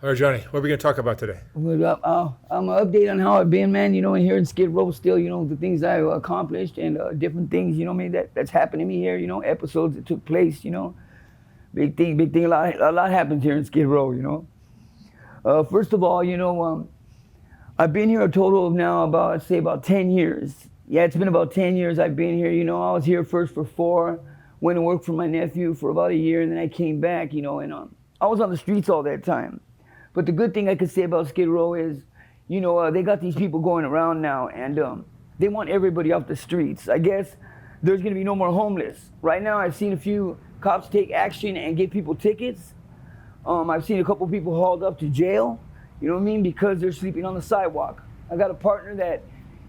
All right, Johnny, what are we going to talk about today? I'm gonna update on how I've been, man. And here in Skid Row, still, the things I've accomplished and different things, maybe that's happened to me here. Episodes that took place. Big thing. A lot happens here in Skid Row. First of all, I've been here a total of now about, I'd say about 10 years. Yeah, it's been about 10 years I've been here. I was here first for 4, went and worked for my nephew for about a year, and then I came back. And I was on the streets all that time. But the good thing I could say about Skid Row is, they got these people going around now, and they want everybody off the streets. I guess there's going to be no more homeless. Right now, I've seen a few cops take action and give people tickets. I've seen a couple people hauled up to jail, because they're sleeping on the sidewalk. I got a partner that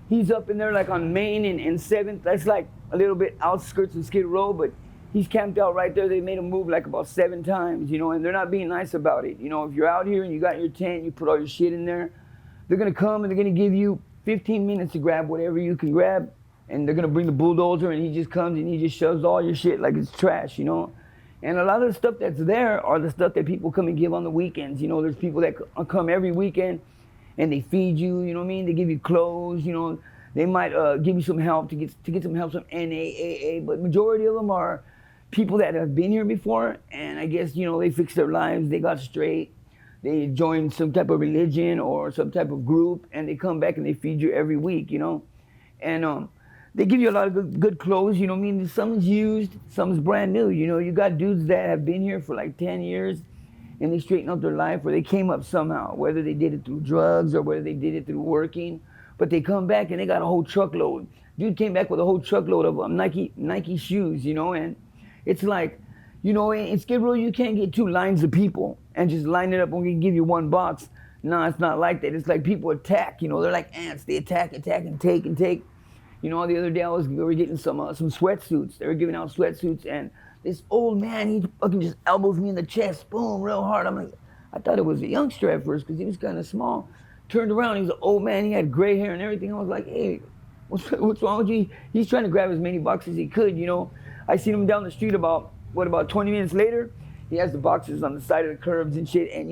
he's up in there like on Main and 7th. That's like a little bit outskirts of Skid Row, but he's camped out right there. They made him move like about 7 times, and they're not being nice about it. If you're out here and you got your tent, you put all your shit in there, they're gonna come and they're gonna give you 15 minutes to grab whatever you can grab, and they're gonna bring the bulldozer and he just comes and he just shoves all your shit like it's trash, And a lot of the stuff that's there are the stuff that people come and give on the weekends. There's people that come every weekend and they feed you, They give you clothes, They might give you some help to get some help, some NAAA, but majority of them are people that have been here before, and I guess, they fixed their lives, they got straight, they joined some type of religion or some type of group, and they come back and they feed you every week, And they give you a lot of good clothes, Some's used, some's brand new, You got dudes that have been here for like 10 years, and they straighten up their life, or they came up somehow, whether they did it through drugs or whether they did it through working, but they come back and they got a whole truckload. Dude came back with a whole truckload of Nike shoes, and it's like, in Skid Row, you can't get 2 lines of people and just line it up and we can give you 1 box. No, it's not like that. It's like people attack, they're like ants. They attack, and take and take. The other day we were getting some sweatsuits. They were giving out sweatsuits, and this old man, he fucking just elbows me in the chest, boom, real hard. I'm like, I thought it was a youngster at first because he was kind of small. Turned around, he was an old man. He had gray hair and everything. I was like, hey, what's wrong with you? He's trying to grab as many boxes as he could, I seen him down the street about 20 minutes later. He has the boxes on the side of the curbs and shit, and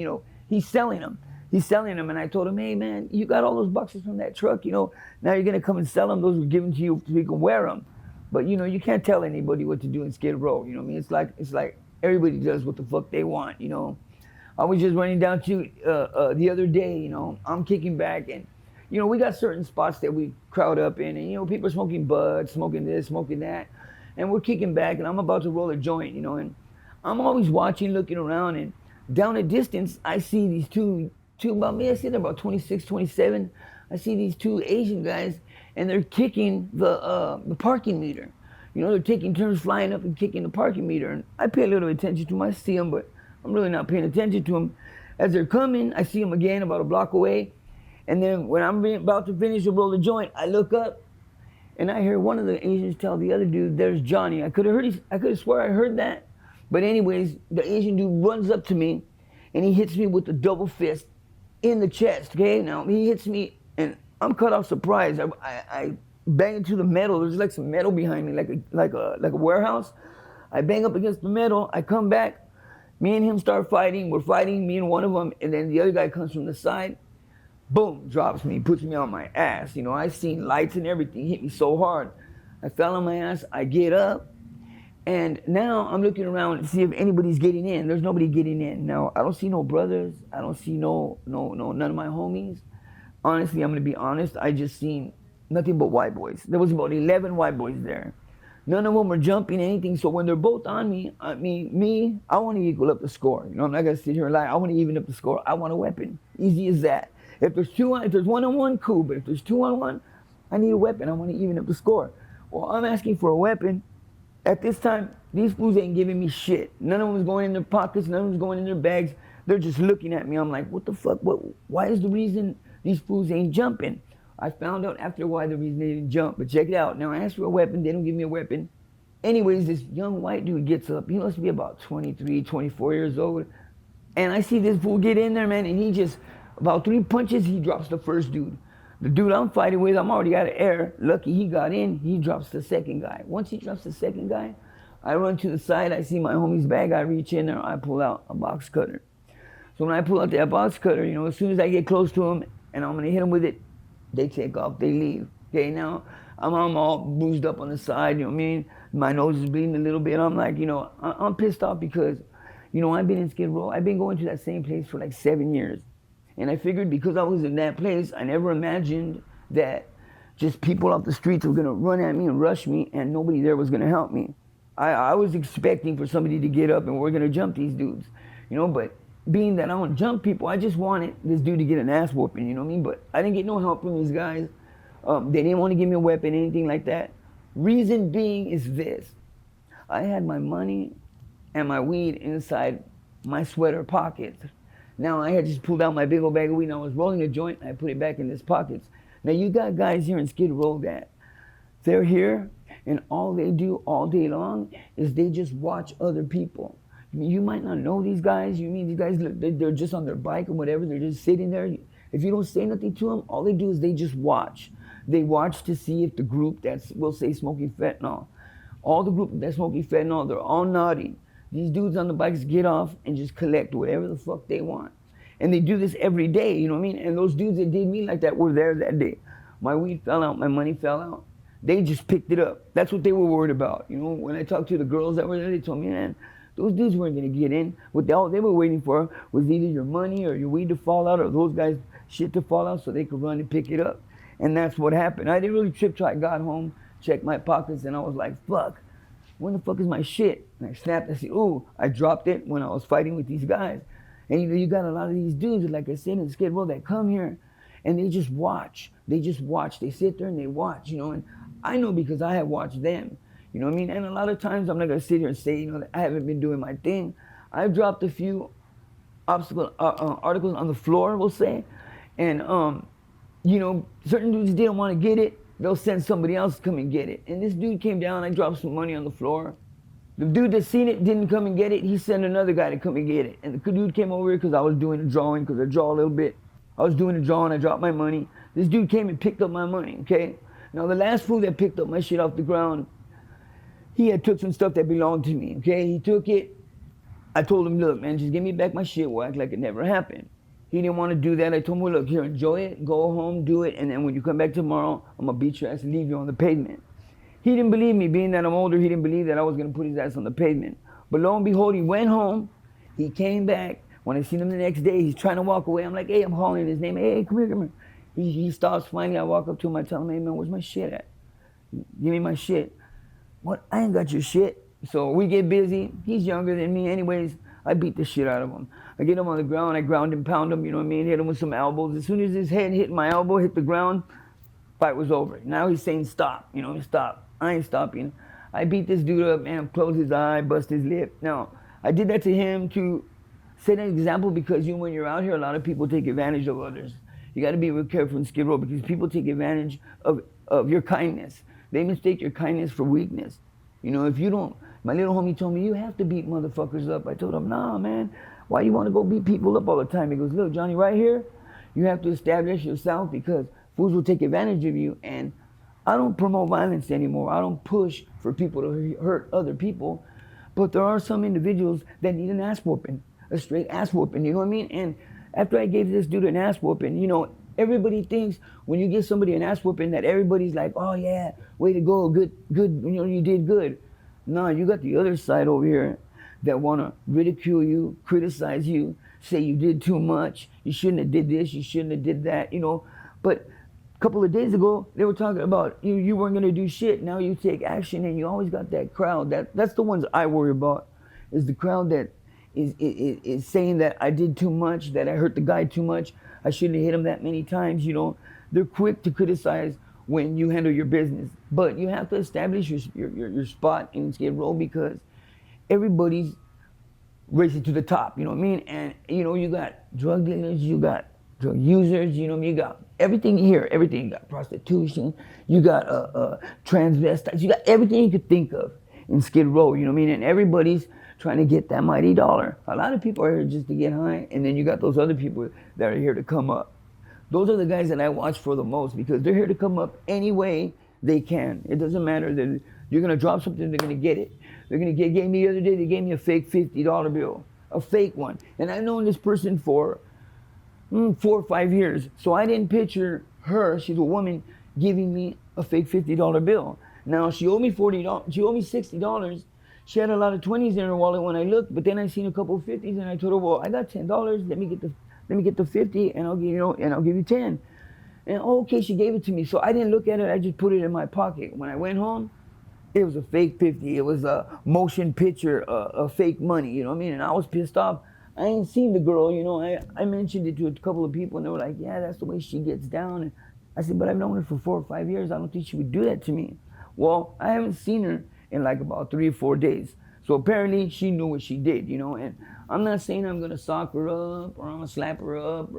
he's selling them. And I told him, hey man, you got all those boxes from that truck, now you're gonna come and sell them. Those were given to you so you can wear them. But you can't tell anybody what to do in Skid Row. It's like everybody does what the fuck they want. I was just running down to the other day. I'm kicking back, and we got certain spots that we crowd up in, and people are smoking bud, smoking this, smoking that. And we're kicking back, and I'm about to roll a joint, and I'm always watching, looking around, and down a distance, I see these two about me, I see they're about 26, 27. I see these 2 Asian guys, and they're kicking the parking meter. They're taking turns flying up and kicking the parking meter, and I pay a little attention to them. I see them, but I'm really not paying attention to them. As they're coming, I see them again about a block away, and then when I'm about to finish to roll the joint, I look up, and I hear one of the Asians tell the other dude, there's Johnny. I could have swore I heard that. But anyways, the Asian dude runs up to me and he hits me with the double fist in the chest, okay? Now, he hits me and I'm caught off surprise. I bang into the metal. There's like some metal behind me, like a warehouse. I bang up against the metal. I come back. Me and him start fighting. We're fighting, me and one of them, and then the other guy comes from the side. Boom, drops me, puts me on my ass. I seen lights and everything hit me so hard. I fell on my ass, I get up, and now I'm looking around to see if anybody's getting in. There's nobody getting in. Now, I don't see no brothers. I don't see no none of my homies. Honestly, I'm gonna be honest, I just seen nothing but white boys. There was about 11 white boys there. None of them were jumping anything, so when they're both on me, I want to equal up the score. I'm not gonna sit here and lie. I want to even up the score. I want a weapon. Easy as that. If there's 1-on-1, cool. But if there's 2-on-1, I need a weapon. I want to even up the score. Well, I'm asking for a weapon. At this time, these fools ain't giving me shit. None of them is going in their pockets. None of them is going in their bags. They're just looking at me. I'm like, what the fuck? Why is the reason these fools ain't jumping? I found out after a while the reason they didn't jump. But check it out. Now I asked for a weapon. They don't give me a weapon. Anyways, this young white dude gets up. He must be about 23, 24 years old. And I see this fool get in there, man, and he just... About 3 punches, he drops the first dude. The dude I'm fighting with, I'm already out of air. Lucky he got in, he drops the second guy. Once he drops the second guy, I run to the side, I see my homie's bag, I reach in there, I pull out a box cutter. So when I pull out that box cutter, you know, as soon as I get close to them and I'm gonna hit them with it, they take off, they leave. Okay, now I'm all bruised up on the side, you know what I mean? My nose is bleeding a little bit. I'm like, you know, I'm pissed off because, you know, I've been in Skid Row. I've been going to that same place for like 7 years. And I figured because I was in that place, I never imagined that just people off the streets were gonna run at me and rush me and nobody there was gonna help me. I was expecting for somebody to get up and we're gonna jump these dudes, you know, but being that I don't jump people, I just wanted this dude to get an ass whooping, you know what I mean? But I didn't get no help from these guys. They didn't want to give me a weapon, anything like that. Reason being is this. I had my money and my weed inside my sweater pockets. Now I had just pulled out my big old bag of weed and I was rolling a joint and I put it back in this pockets. Now you got guys here in Skid Row that they're here and all they do all day long is they just watch other people. You might not know these guys. You mean these guys, they're just on their bike or whatever. They're just sitting there. If you don't say nothing to them, all they do is they just watch. They watch to see if the group that's, we'll say, smoking fentanyl, all the group that's smoking fentanyl, they're all nodding. These dudes on the bikes get off and just collect whatever the fuck they want. And they do this every day, you know what I mean? And those dudes that did me like that were there that day. My weed fell out, my money fell out. They just picked it up. That's what they were worried about. You know, when I talked to the girls that were there, they told me, man, those dudes weren't gonna get in. What all they were waiting for was either your money or your weed to fall out or those guys' shit to fall out so they could run and pick it up. And that's what happened. I didn't really trip till I got home, checked my pockets, and I was like, fuck, when the fuck is my shit? And I snapped, I said, ooh, I dropped it when I was fighting with these guys. And you got a lot of these dudes, like I said, in Skid Row that come here and they just watch. They just watch. They sit there and they watch, you know, and I know because I have watched them. You know what I mean? And a lot of times I'm not gonna sit here and say, you know, that I haven't been doing my thing. I've dropped a few articles on the floor, we'll say, and you know, certain dudes didn't want to get it. They'll send somebody else to come and get it. And this dude came down. I dropped some money on the floor. The dude that seen it didn't come and get it. He sent another guy to come and get it. And the dude came over here because I was doing a drawing, because I draw a little bit. I was doing a drawing. I dropped my money. This dude came and picked up my money. Okay. Now the last fool that picked up my shit off the ground, he had took some stuff that belonged to me, okay? He took it. I told him, look, man, just give me back my shit. We'll act like it never happened. He didn't want to do that. I told him, well, look, here, enjoy it, go home, do it, and then when you come back tomorrow, I'm going to beat your ass and leave you on the pavement. He didn't believe me. Being that I'm older, he didn't believe that I was going to put his ass on the pavement. But lo and behold, he went home. He came back. When I seen him the next day, he's trying to walk away. I'm like, hey, I'm calling his name. Hey, come here, come here. He stops. Finally, I walk up to him. I tell him, hey, man, where's my shit at? Give me my shit. What? I ain't got your shit. So we get busy. He's younger than me anyways. I beat the shit out of him. I get him on the ground. I ground and pound him, you know what I mean? Hit him with some elbows. As soon as his head hit my elbow, hit the ground, fight was over. Now he's saying stop, you know, stop. I ain't stopping. I beat this dude up, man, close his eye, bust his lip. Now, I did that to him to set an example because you, when you're out here, a lot of people take advantage of others. You got to be real careful in Skid Row because people take advantage of your kindness. They mistake your kindness for weakness. You know, if you don't, my little homie told me, you have to beat motherfuckers up. I told him, nah, man, why you want to go beat people up all the time? He goes, look, Johnny, right here, you have to establish yourself because fools will take advantage of you. And I don't promote violence anymore. I don't push for people to hurt other people. But there are some individuals that need an ass whooping, a straight ass whooping, you know what I mean? And after I gave this dude an ass whooping, you know, everybody thinks when you give somebody an ass whooping that everybody's like, oh yeah, way to go, good, you know, you did good. No, you got the other side over here that want to ridicule you, criticize you, say you did too much, you shouldn't have did this, you shouldn't have did that, you know. But a couple of days ago, they were talking about you weren't going to do shit. Now you take action, and you always got that crowd. That's the ones I worry about, is the crowd that is saying that I did too much, that I hurt the guy too much, I shouldn't have hit him that many times, you know. They're quick to criticize when you handle your business. But you have to establish your spot in Skid Row because everybody's racing to the top, you know what I mean? And, you know, you got drug dealers, you got drug users, you know, you got everything here, everything. You got prostitution, you got transvestites, you got everything you could think of in Skid Row, you know what I mean? And everybody's trying to get that mighty dollar. A lot of people are here just to get high, and then you got those other people that are here to come up. Those are the guys that I watch for the most because they're here to come up any way they can. It doesn't matter that you're gonna drop something, they're gonna get it. They're gonna gave me the other day, they gave me a fake $50 bill. a fake one. And I've known this person for 4 or 5 years. So I didn't picture her, she's a woman, giving me a fake $50 bill. Now she owed me $40, she owed me $60. She had a lot of 20s in her wallet when I looked, but then I seen a couple of 50s and I told her, well, I got $10. Let me get the 50 and I'll give you 10. And okay, she gave it to me. So I didn't look at it, I just put it in my pocket. When I went home, it was a fake 50. It was a motion picture, a fake money, you know what I mean? And I was pissed off. I ain't seen the girl, you know. I mentioned it to a couple of people and they were like, yeah, that's the way she gets down. And I said, but I've known her for 4 or 5 years. I don't think she would do that to me. Well, I haven't seen her in like about 3 or 4 days. So apparently she knew what she did, you know. And I'm not saying I'm gonna sock her up or I'm gonna slap her up,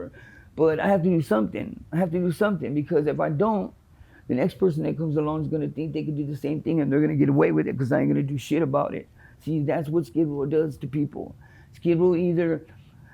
but I have to do something. I have to do something because if I don't, the next person that comes along is gonna think they can do the same thing and they're gonna get away with it because I ain't gonna do shit about it. See, that's what Skid Row does to people. Skid Row either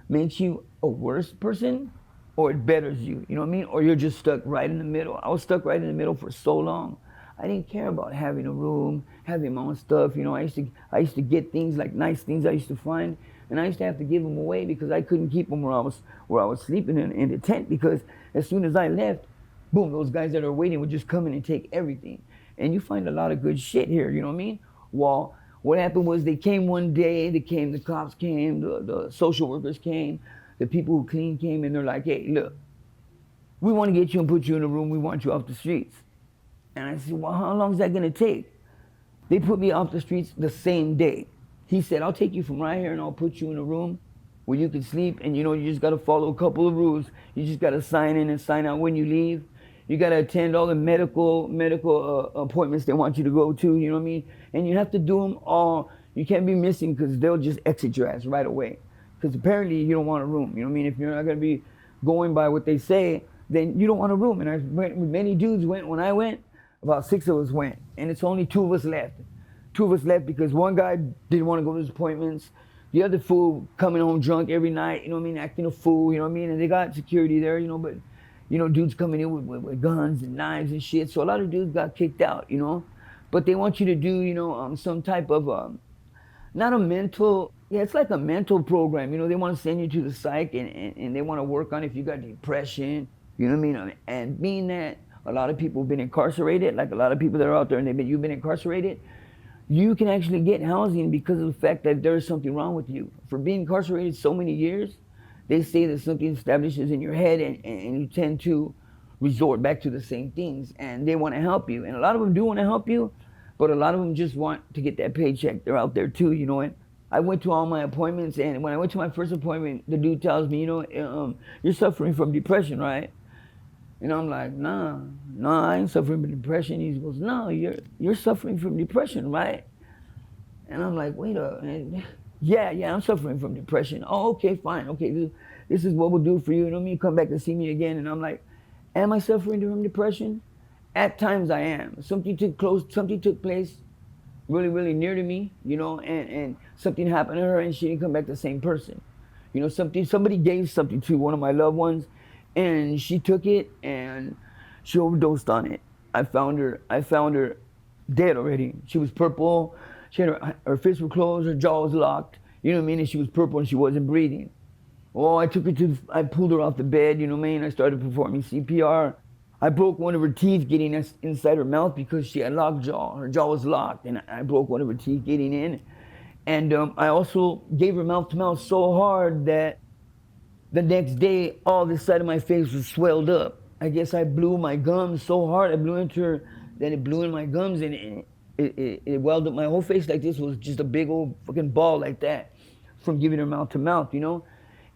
makes you a worse person or it betters you, you know what I mean? Or you're just stuck right in the middle. I was stuck right in the middle for so long. I didn't care about having a room, having my own stuff. You know, I used to get things like nice things I used to find, and I used to have to give them away because I couldn't keep them where I was sleeping in the tent because as soon as I left, boom, those guys that are waiting would just come in and take everything. And you find a lot of good shit here, you know what I mean? Well, what happened was they came one day, the cops came, the social workers came, the people who clean came, and they're like, hey, look, we want to get you and put you in a room, we want you off the streets. And I said, well, how long is that gonna take? They put me off the streets the same day. He said, I'll take you from right here and I'll put you in a room where you can sleep and you know, you just gotta follow a couple of rules. You just gotta sign in and sign out when you leave. You gotta attend all the medical appointments they want you to go to, you know what I mean? And you have to do them all. You can't be missing because they'll just exit your ass right away. Because apparently you don't want a room, you know what I mean? If you're not gonna be going by what they say, then you don't want a room. And many dudes went, when I went, about 6 of us went, and it's only 2 of us left. 2 of us left because one guy didn't want to go to his appointments. The other fool coming home drunk every night, you know what I mean, acting a fool, you know what I mean? And they got security there, you know, but, you know, dudes coming in with guns and knives and shit. So a lot of dudes got kicked out, you know? But they want you to do, you know, some type of, not a mental, yeah, it's like a mental program. You know, they want to send you to the psych and they want to work on if you got depression, you know what I mean? And being that, a lot of people have been incarcerated, like a lot of people that are out there and you've been incarcerated, you can actually get housing because of the fact that there's something wrong with you. For being incarcerated so many years, they say that something establishes in your head and you tend to resort back to the same things and they want to help you. And a lot of them do want to help you, but a lot of them just want to get that paycheck. They're out there too, you know. And I went to all my appointments and when I went to my first appointment, the dude tells me, you know, you're suffering from depression, right? And I'm like, nah, I ain't suffering from depression. He goes, no, you're suffering from depression, right? And I'm like, wait a minute. Yeah, I'm suffering from depression. Oh, okay, fine. Okay, this is what we'll do for you. You know what I mean? Come back and see me again. And I'm like, am I suffering from depression? At times I am. Something took place really, really near to me, you know, and something happened to her and she didn't come back the same person. You know, somebody gave something to one of my loved ones and she took it and she overdosed on it. I found her dead already. She was purple. She had her fists were closed, her jaw was locked. You know what I mean? And she was purple and she wasn't breathing. Oh, I pulled her off the bed, you know what I mean? I started performing CPR. I broke one of her teeth getting inside her mouth because she had locked jaw. Her jaw was locked and I broke one of her teeth getting in. And I also gave her mouth to mouth so hard that the next day, all this side of my face was swelled up. I guess I blew my gums so hard, I blew into her, that it blew in my gums and it welled up my whole face like this. Was just a big old fucking ball like that from giving her mouth to mouth, you know?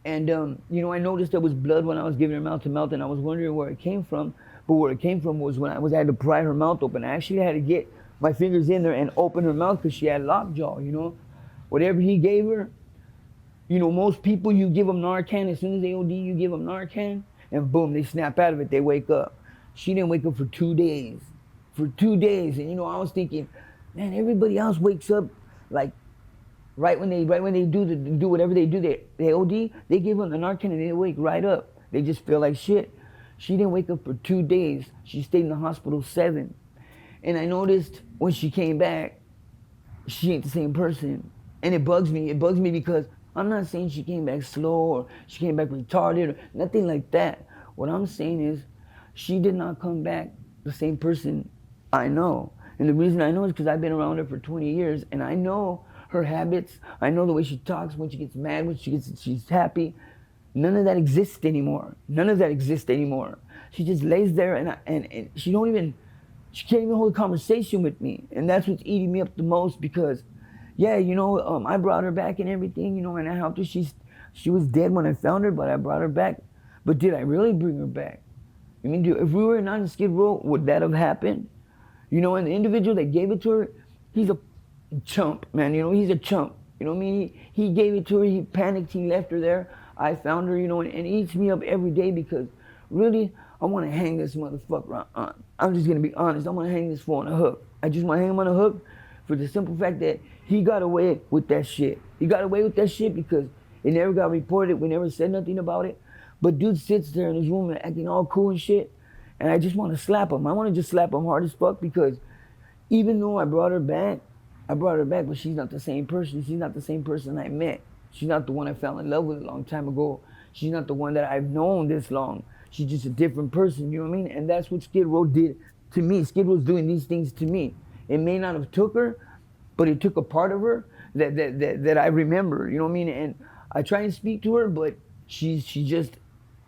And, you know, I noticed there was blood when I was giving her mouth to mouth and I was wondering where it came from. But where it came from was when I had to pry her mouth open. I actually had to get my fingers in there and open her mouth because she had lockjaw, you know? Whatever he gave her, you know, most people, you give them Narcan, as soon as they OD, you give them Narcan, and boom, they snap out of it, they wake up. She didn't wake up for 2 days. For 2 days, and you know, I was thinking, man, everybody else wakes up, like, right when they do whatever they do, they OD, they give them the Narcan and they wake right up. They just feel like shit. She didn't wake up for 2 days. She stayed in the hospital 7. And I noticed when she came back, she ain't the same person. And it bugs me because I'm not saying she came back slow or she came back retarded or nothing like that. What I'm saying is she did not come back the same person I know. And the reason I know is because I've been around her for 20 years and I know her habits. I know the way she talks when she gets mad, when she's happy. None of that exists anymore. None of that exists anymore. She just lays there and she can't even hold a conversation with me. And that's what's eating me up the most because, yeah, I brought her back and everything, and I helped her. She was dead when I found her, but I brought her back. But did I really bring her back? I mean, if we were not in Skid Row, would that have happened? And the individual that gave it to her, he's a chump, man. He's a chump. You know what I mean? He gave it to her. He panicked. He left her there. I found her, and it eats me up every day because really, I want to hang this motherfucker on. I'm just going to be honest. I want to hang this fool on a hook. I just want to hang him on a hook for the simple fact that he got away with that shit. He got away with that shit because it never got reported. We never said nothing about it. But dude sits there in his room and acting all cool and shit. And I just want to slap him. I want to just slap him hard as fuck because even though I brought her back, but she's not the same person. She's not the same person I met. She's not the one I fell in love with a long time ago. She's not the one that I've known this long. She's just a different person, you know what I mean? And that's what Skid Row did to me. Skid Row's doing these things to me. It may not have took her, but it took a part of her that I remember, you know what I mean? And I try and speak to her, but she's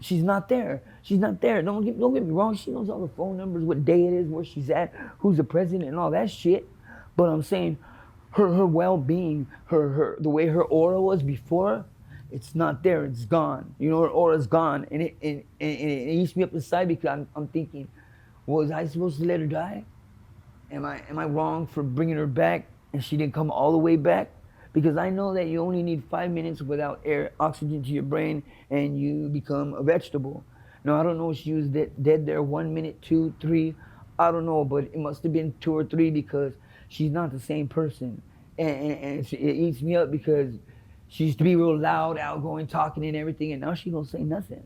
not there. She's not there. Don't get me wrong. She knows all the phone numbers, what day it is, where she's at, who's the president, and all that shit. But I'm saying her well-being, the way her aura was before, it's not there. It's gone. Her aura's gone, and it eats me up inside because I'm thinking, was I supposed to let her die? Am I wrong for bringing her back and she didn't come all the way back? Because I know that you only need 5 minutes without air, oxygen to your brain, and you become a vegetable. Now, I don't know if she was dead there 1 minute, 2, 3, I don't know, but it must have been 2 or 3 because she's not the same person. And it eats me up because she used to be real loud, outgoing, talking and everything, and now she don't say nothing.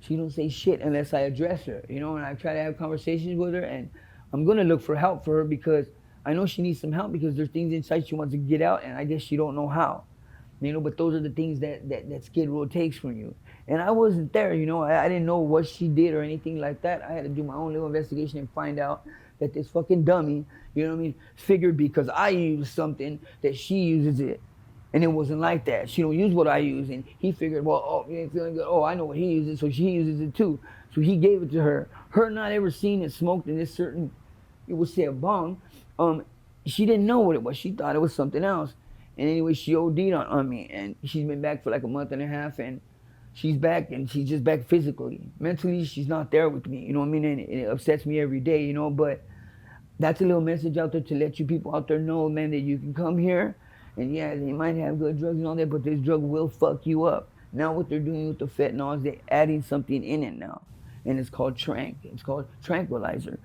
She don't say shit unless I address her, and I try to have conversations with her, and I'm gonna look for help for her because I know she needs some help because there's things inside she wants to get out, and I guess she don't know how. But those are the things that Skid Row takes from you. And I wasn't there, I didn't know what she did or anything like that. I had to do my own little investigation and find out that this fucking dummy, figured because I used something that she uses it. And it wasn't like that. She don't use what I use. And he figured, well, oh, you ain't feeling good. Oh, I know what he uses, so she uses it too. So he gave it to her. Her not ever seen it smoked in this certain, it would say a bong. She didn't know what it was. She thought it was something else. And anyway, she OD'd on me. And she's been back for like a month and a half. And she's back, and she's just back physically. Mentally, she's not there with me. You know what I mean? And it upsets me every day, But that's a little message out there to let you people out there know, man, that you can come here. And yeah, they might have good drugs and all that, but this drug will fuck you up. Now what they're doing with the fentanyl is they're adding something in it now. And it's called trank. It's called tranquilizer.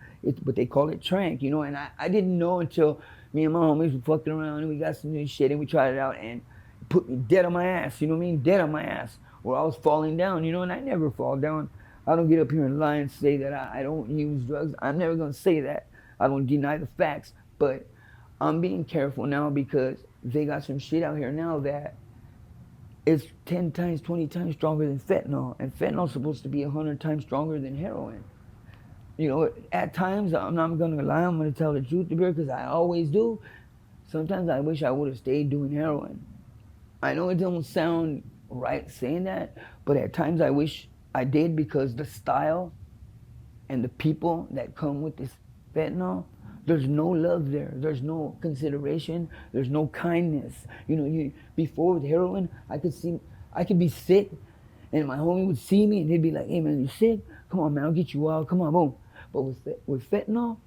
But they call it trank, And I didn't know until me and my homies were fucking around and we got some new shit and we tried it out and it put me dead on my ass, you know what I mean? Dead on my ass. Where I was falling down, and I never fall down. I don't get up here and lie and say that I don't use drugs. I'm never gonna say that. I don't deny the facts, but I'm being careful now because they got some shit out here now that it's 10 times, 20 times stronger than fentanyl. And fentanyl's supposed to be 100 times stronger than heroin. At times, I'm not gonna lie, I'm gonna tell the truth to her because I always do. Sometimes I wish I would have stayed doing heroin. I know it don't sound right saying that, but at times I wish I did because the style and the people that come with this fentanyl, there's no love there. There's no consideration. There's no kindness. Before with heroin, I could be sick, and my homie would see me, and they'd be like, "Hey man, you sick? Come on man, I'll get you out. Come on, boom." But with fentanyl,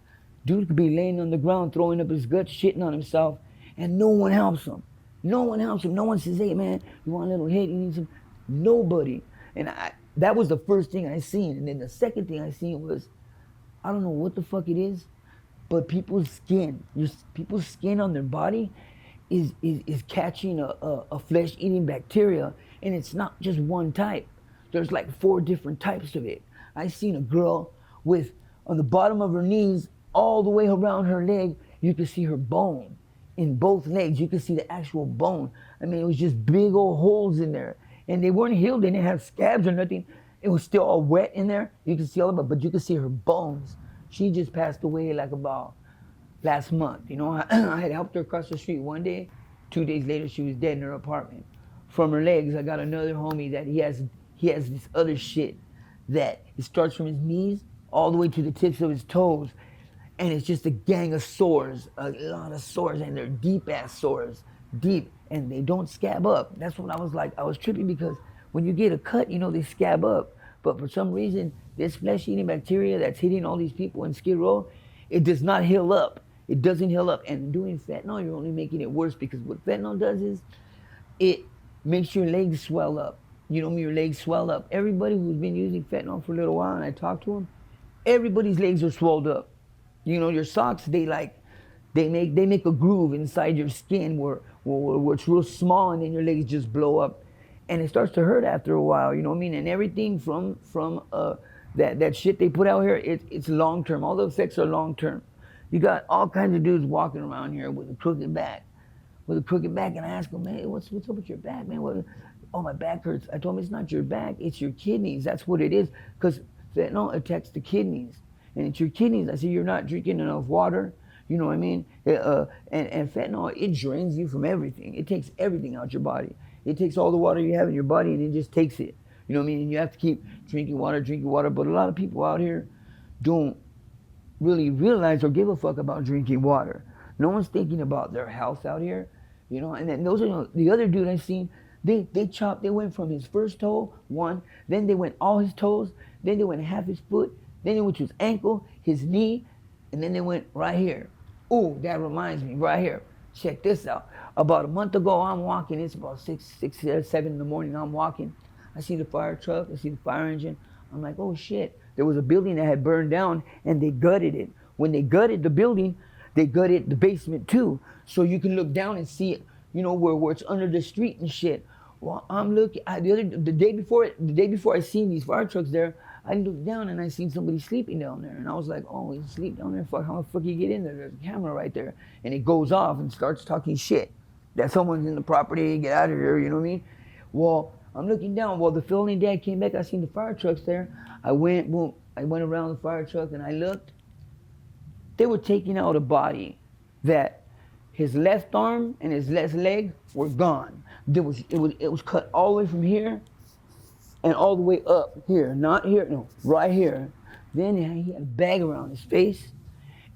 dude could be laying on the ground, throwing up his guts, shitting on himself, and no one helps him. No one helps him. No one says, "Hey man, you want a little hit? You need some?" Nobody. And that was the first thing I seen. And then the second thing I seen was, I don't know what the fuck it is, but people's skin on their body is catching a flesh-eating bacteria, and it's not just one type. There's like 4 different types of it. I seen a girl with, on the bottom of her knees, all the way around her leg, you could see her bone. In both legs, you can see the actual bone. I mean, it was just big old holes in there. And they weren't healed. They didn't have scabs or nothing. It was still all wet in there. You could see all of it, but you could see her bones. She just passed away like about last month. You know, I had helped her across the street one day. 2 days later, she was dead in her apartment. From her legs, I got another homie that he has this other shit that it starts from his knees all the way to the tips of his toes, and it's just a gang of sores, a lot of sores, and they're deep ass sores, deep, and they don't scab up. That's what I was like. I was tripping because when you get a cut, you know they scab up, but for some reason, this flesh-eating bacteria that's hitting all these people in Skid Row, it does not heal up. It doesn't heal up, and doing fentanyl, you're only making it worse because what fentanyl does is it makes your legs swell up. You know, your legs swell up. Everybody who's been using fentanyl for a little while, and I talked to them, everybody's legs are swelled up. You know, your socks, they make a groove inside your skin where it's real small, and then your legs just blow up, and it starts to hurt after a while. You know what I mean? And everything from that shit they put out here, it's long term. All the effects are long term. You got all kinds of dudes walking around here with a crooked back, and I ask them, hey, what's up with your back, man? Oh, my back hurts. I told him it's not your back, it's your kidneys. That's what it is, because fentanyl attacks the kidneys, and it's your kidneys. I said, you're not drinking enough water. You know what I mean? And fentanyl, it drains you from everything. It takes everything out your body. It takes all the water you have in your body, and it just takes it. You know what I mean? And you have to keep drinking water. But a lot of people out here don't really realize or give a fuck about drinking water. No one's thinking about their health out here. You know, and then those are the other dude I seen. They went from his first toe, one, then they went all his toes, then they went half his foot, then they went to his ankle, his knee, and then they went right here. Ooh, that reminds me, right here. Check this out. About a month ago, I'm walking. It's about 7 in the morning. I'm walking. I see the fire truck. I see the fire engine. I'm like, oh shit. There was a building that had burned down, and they gutted it. When they gutted the building, they gutted the basement too. So you can look down and see it, you know, where it's under the street and shit. Well, I'm looking, the day before I seen these fire trucks there, I looked down and I seen somebody sleeping down there. And I was like, oh, he's asleep down there? Fuck, how the fuck you get in there? There's a camera right there. And it goes off and starts talking shit. That someone's in the property, get out of here, you know what I mean? Well, I'm looking down. Well, the following day I came back, I seen the fire trucks there. I went around the fire truck and I looked. They were taking out a body that his left arm and his left leg were gone. It was cut all the way from here and all the way up here. Not here, no, right here. Then he had a bag around his face,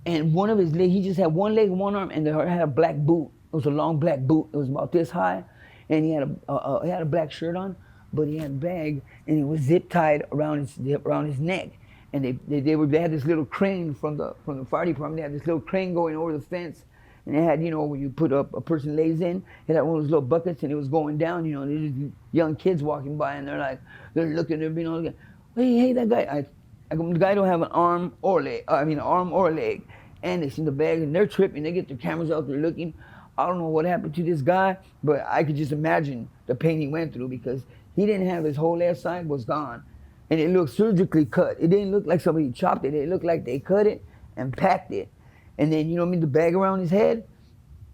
and one of his legs, he just had one leg and one arm, and they had a black boot. It was a long black boot. It was about this high, and he had a black shirt on, but he had a bag, and it was zip tied around his neck. And they had this little crane from the fire department. They had this little crane going over the fence. And they had, you know, where you put up a person lays in, it had one of those little buckets, and it was going down, you know, and there's these young kids walking by, and they're looking, you know, hey, that guy, the guy don't have an arm or a leg, and they see the bag, and they're tripping, they get their cameras out, they're looking. I don't know what happened to this guy, but I could just imagine the pain he went through, because he didn't have his whole left side was gone, and it looked surgically cut. It didn't look like somebody chopped it. It looked like they cut it and packed it. And then, you know what I mean, the bag around his head,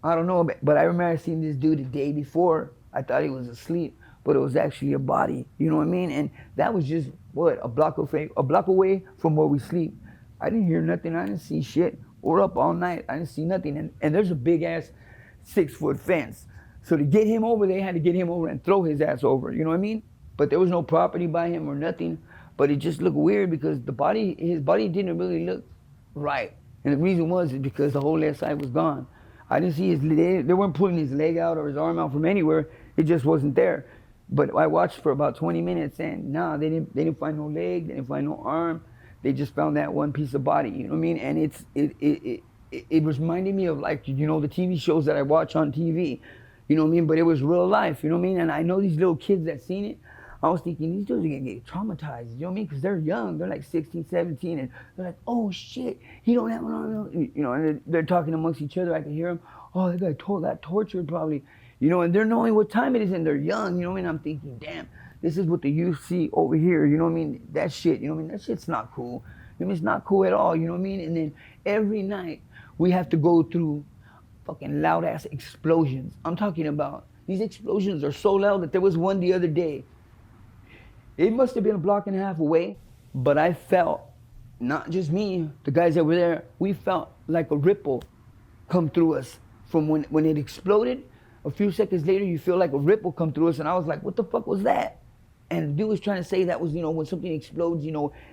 I don't know, but I remember seeing this dude the day before. I thought he was asleep, but it was actually a body, you know what I mean? And that was just, a block away from where we sleep. I didn't hear nothing, I didn't see shit. We're up all night, I didn't see nothing. And there's a big ass 6-foot fence. So to get him over, they had to get him over and throw his ass over, you know what I mean? But there was no property by him or nothing, but it just looked weird because his body didn't really look right. And the reason was because the whole left side was gone. I didn't see they weren't pulling his leg out or his arm out from anywhere. It just wasn't there. But I watched for about 20 minutes, and they didn't find no leg, they didn't find no arm. They just found that one piece of body, you know what I mean? And it was reminding me of, like, you know, the TV shows that I watch on TV, you know what I mean? But it was real life, you know what I mean? And I know these little kids that seen it, I was thinking, these dudes are gonna get traumatized, you know what I mean? Because they're young, they're like 16, 17, and they're like, oh shit, he don't have an arm, you know, and they're talking amongst each other. I can hear them, oh, that guy got tortured probably, you know, and they're knowing what time it is, and they're young, you know what I mean? I'm thinking, damn, this is what the youth see over here, you know what I mean? That shit, you know what I mean? That shit's not cool. I mean, it's not cool at all, you know what I mean? And then every night, we have to go through fucking loud ass explosions. I'm talking about These explosions are so loud that there was one the other day. It must have been a block and a half away, but I felt, not just me, the guys that were there, we felt like a ripple come through us from when it exploded. A few seconds later, you feel like a ripple come through us, and I was like, what the fuck was that? And the dude was trying to say that was, when something explodes,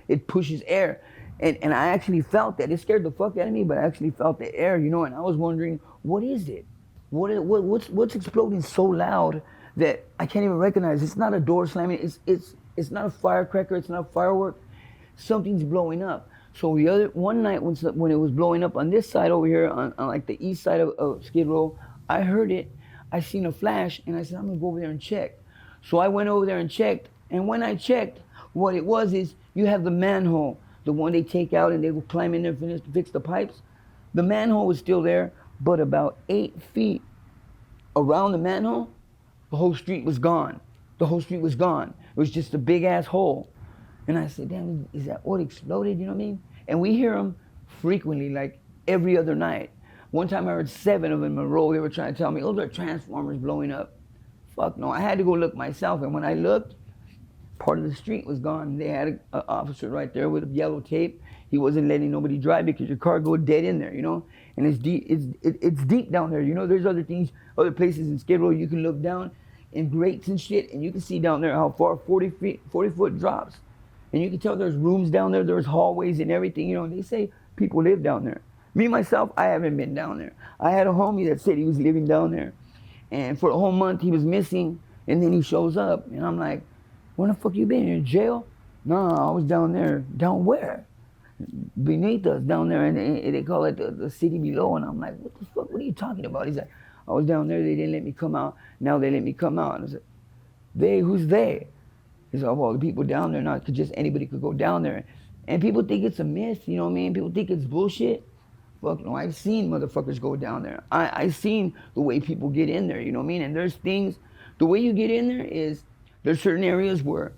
it pushes air. And I actually felt that. It scared the fuck out of me, but I actually felt the air, and I was wondering, what is it? What's exploding so loud that I can't even recognize? It's not a door slamming, it's not a firecracker, it's not a firework. Something's blowing up. So one night when it was blowing up on this side over here, on like the east side of Skid Row, I heard it, I seen a flash, and I said, I'm gonna go over there and check. So I went over there and checked, and when I checked, what it was is, you have the manhole, the one they take out and they will climb in there and fix the pipes. The manhole was still there, but about 8 feet around the manhole, the whole street was gone. The whole street was gone. It was just a big ass hole. And I said, damn, is that what exploded, you know what I mean? And we hear them frequently, like every other night. One time I heard 7 of them in a row. They were trying to tell me, oh, there are transformers blowing up. Fuck no, I had to go look myself. And when I looked, part of the street was gone. They had an officer right there with yellow tape. He wasn't letting nobody drive because your car go dead in there, And it's deep. It's deep down there, There's other things, other places in Skid Row you can look down in grates and shit, and you can see down there how far 40 foot drops, and you can tell there's rooms down there. There's hallways and everything, They say people live down there. Me myself, I haven't been down there. I had a homie that said he was living down there, and for a whole month he was missing, and then he shows up, and I'm like, where the fuck you been? In jail? No, I was down there. Down where? Beneath us, down there, and they call it the city below. And I'm like, what the fuck? What are you talking about? He's like, I was down there. They didn't let me come out. Now they let me come out. And I said, they? Who's they? He's like, well, the people down there, not just anybody could go down there. And people think it's a myth, you know what I mean? People think it's bullshit. Fuck no, I've seen motherfuckers go down there. I've seen the way people get in there, you know what I mean? And there's things, the way you get in there is, there's certain areas where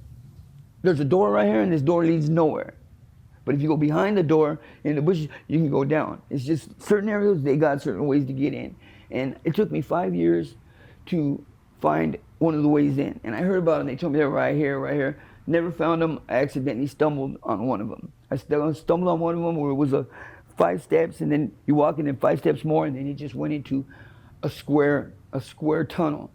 there's a door right here and this door leads nowhere. But if you go behind the door in the bushes, you can go down. It's just certain areas, they got certain ways to get in. And it took me 5 years to find one of the ways in. And I heard about them, they told me they're right here. Never found them. I accidentally stumbled on one of them. I stumbled on one of them where it was 5 steps, and then you walk in and 5 steps more, and then it just went into a square tunnel.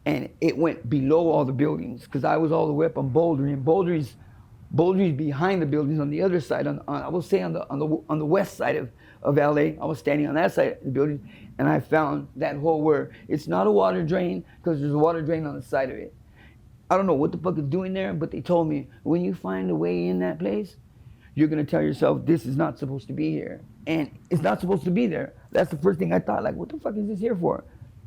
And it went below all the buildings, because I was all the way up on Bouldery, and Bouldery's behind the buildings on the other side. I will say on the west side of LA. I was standing on that side of the building, and I found that hole where it's not a water drain, because there's a water drain on the side of it. I don't know what the fuck it's doing there, but they told me when you find a way in that place, you're gonna tell yourself this is not supposed to be here, and it's not supposed to be there. That's the first thing I thought. Like, what the fuck is this here for?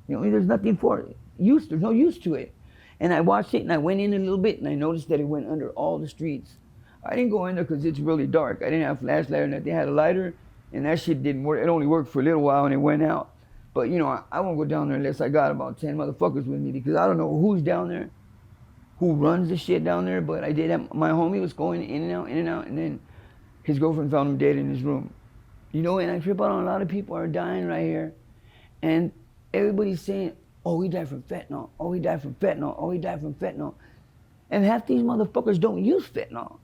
There's nothing for it. There's no use to it. And I watched it, and I went in a little bit, and I noticed that it went under all the streets. I didn't go in there because it's really dark. I didn't have a flashlight or nothing. They had a lighter, and that shit didn't work. It only worked for a little while, and it went out. But I won't go down there unless I got about 10 motherfuckers with me, because I don't know who's down there, who runs the shit down there. But I did have, my homie was going in and out, and then his girlfriend found him dead in his room. And I trip out on a lot of people are dying right here, and everybody's saying, oh, he died from fentanyl. Oh, he died from fentanyl. Oh, he died from fentanyl. And half these motherfuckers don't use fentanyl.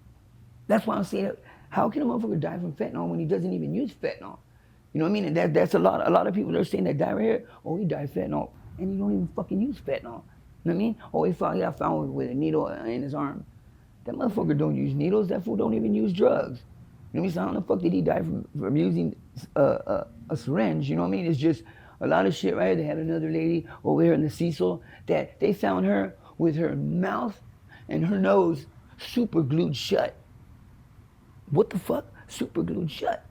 That's why I'm saying, how can a motherfucker die from fentanyl when he doesn't even use fentanyl? You know what I mean? And that's a lot of people that are saying that die right here, oh, he died fentanyl. And he don't even fucking use fentanyl. You know what I mean? Oh, he got found with a needle in his arm. That motherfucker don't use needles. That fool don't even use drugs. You know what I mean? So how the fuck did he die from using a syringe? You know what I mean? It's just a lot of shit right here. They had another lady over here in the Cecil that they found her with her mouth and her nose super glued shut. What the fuck? Super glued shut.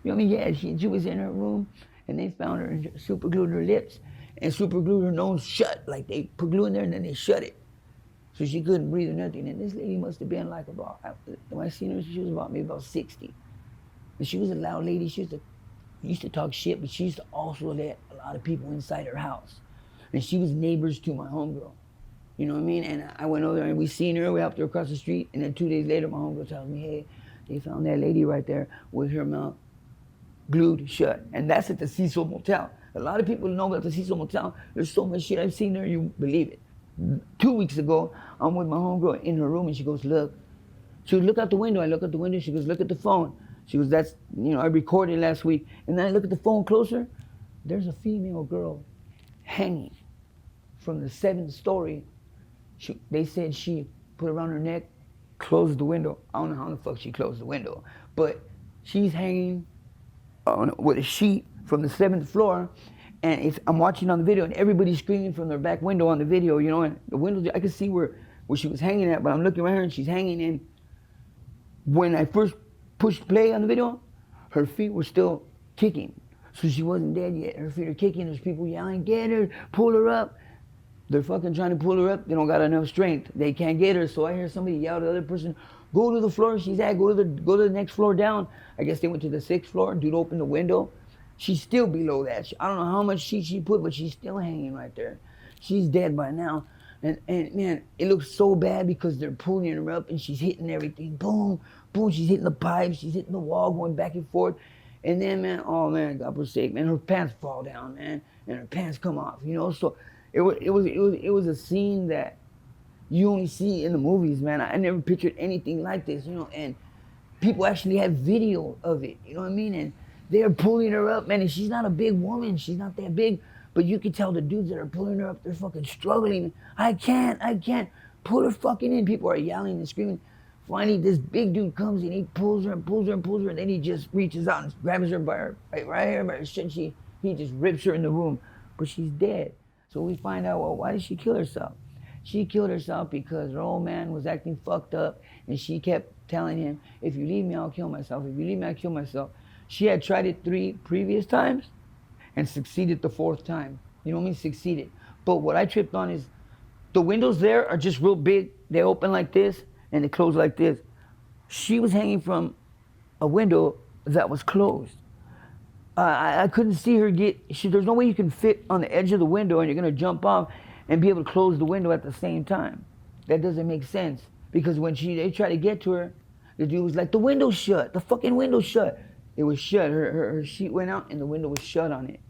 You know what I mean? Yeah, she was in her room, and they found her super glued her lips and super glued her nose shut. Like they put glue in there and then they shut it. So she couldn't breathe or nothing. And this lady must have been like about, when I seen her, she was maybe about 60. And she was a loud lady. She used to talk shit, but she used to also let a lot of people inside her house. And she was neighbors to my homegirl. You know what I mean? And I went over there and we seen her, we helped her across the street, and then 2 days later my homegirl tells me, hey, they found that lady right there with her mouth glued shut. And that's at the Cecil Motel. A lot of people know about the Cecil Motel. There's so much shit I've seen there, you believe it. 2 weeks ago, I'm with my homegirl in her room and she goes, look. She would look out the window. I look out the window. She goes, look at the phone. She goes, that's, I recorded last week. And then I look at the phone closer. There's a female girl hanging from the 7th story. They said she put it around her neck, closed the window. I don't know how the fuck she closed the window. But she's hanging with a sheet from the 7th floor. And I'm watching on the video and everybody's screaming from their back window on the video, and the window, I could see where she was hanging at, but I'm looking at her and she's hanging in. When I first pushed play on the video, her feet were still kicking. So she wasn't dead yet. Her feet are kicking. There's people yelling, get her, pull her up. They're fucking trying to pull her up. They don't got enough strength. They can't get her. So I hear somebody yell to the other person, go to the floor she's at, go to the next floor down. I guess they went to the 6th floor. Dude opened the window. She's still below that. I don't know how much she put, but she's still hanging right there. She's dead by now. And man, it looks so bad because they're pulling her up and she's hitting everything. Boom, boom, she's hitting the pipes, she's hitting the wall, going back and forth. And then, man, oh man, God forsake, man, her pants fall down, man, and her pants come off, So it was a scene that you only see in the movies, man. I never pictured anything like this, and people actually have video of it, you know what I mean? And they're pulling her up, man, and she's not a big woman, she's not that big. But you can tell the dudes that are pulling her up, they're fucking struggling. I can't. Put her fucking in. People are yelling and screaming. Finally, this big dude comes and he pulls her, and then he just reaches out and grabs her by her, right here by her shit. He just rips her in the room, but she's dead. So we find out, well, why did she kill herself? She killed herself because her old man was acting fucked up, and she kept telling him, if you leave me, I'll kill myself. If you leave me, I'll kill myself. She had tried it 3 previous times, and succeeded the 4th time. You know what I mean? Succeeded. But what I tripped on is the windows there are just real big. They open like this and they close like this. She was hanging from a window that was closed. I couldn't see her there's no way you can fit on the edge of the window and you're gonna jump off and be able to close the window at the same time. That doesn't make sense. Because when they tried to get to her, the dude was like, the window's shut, the fucking window's shut. It was shut, her sheet went out and the window was shut on it.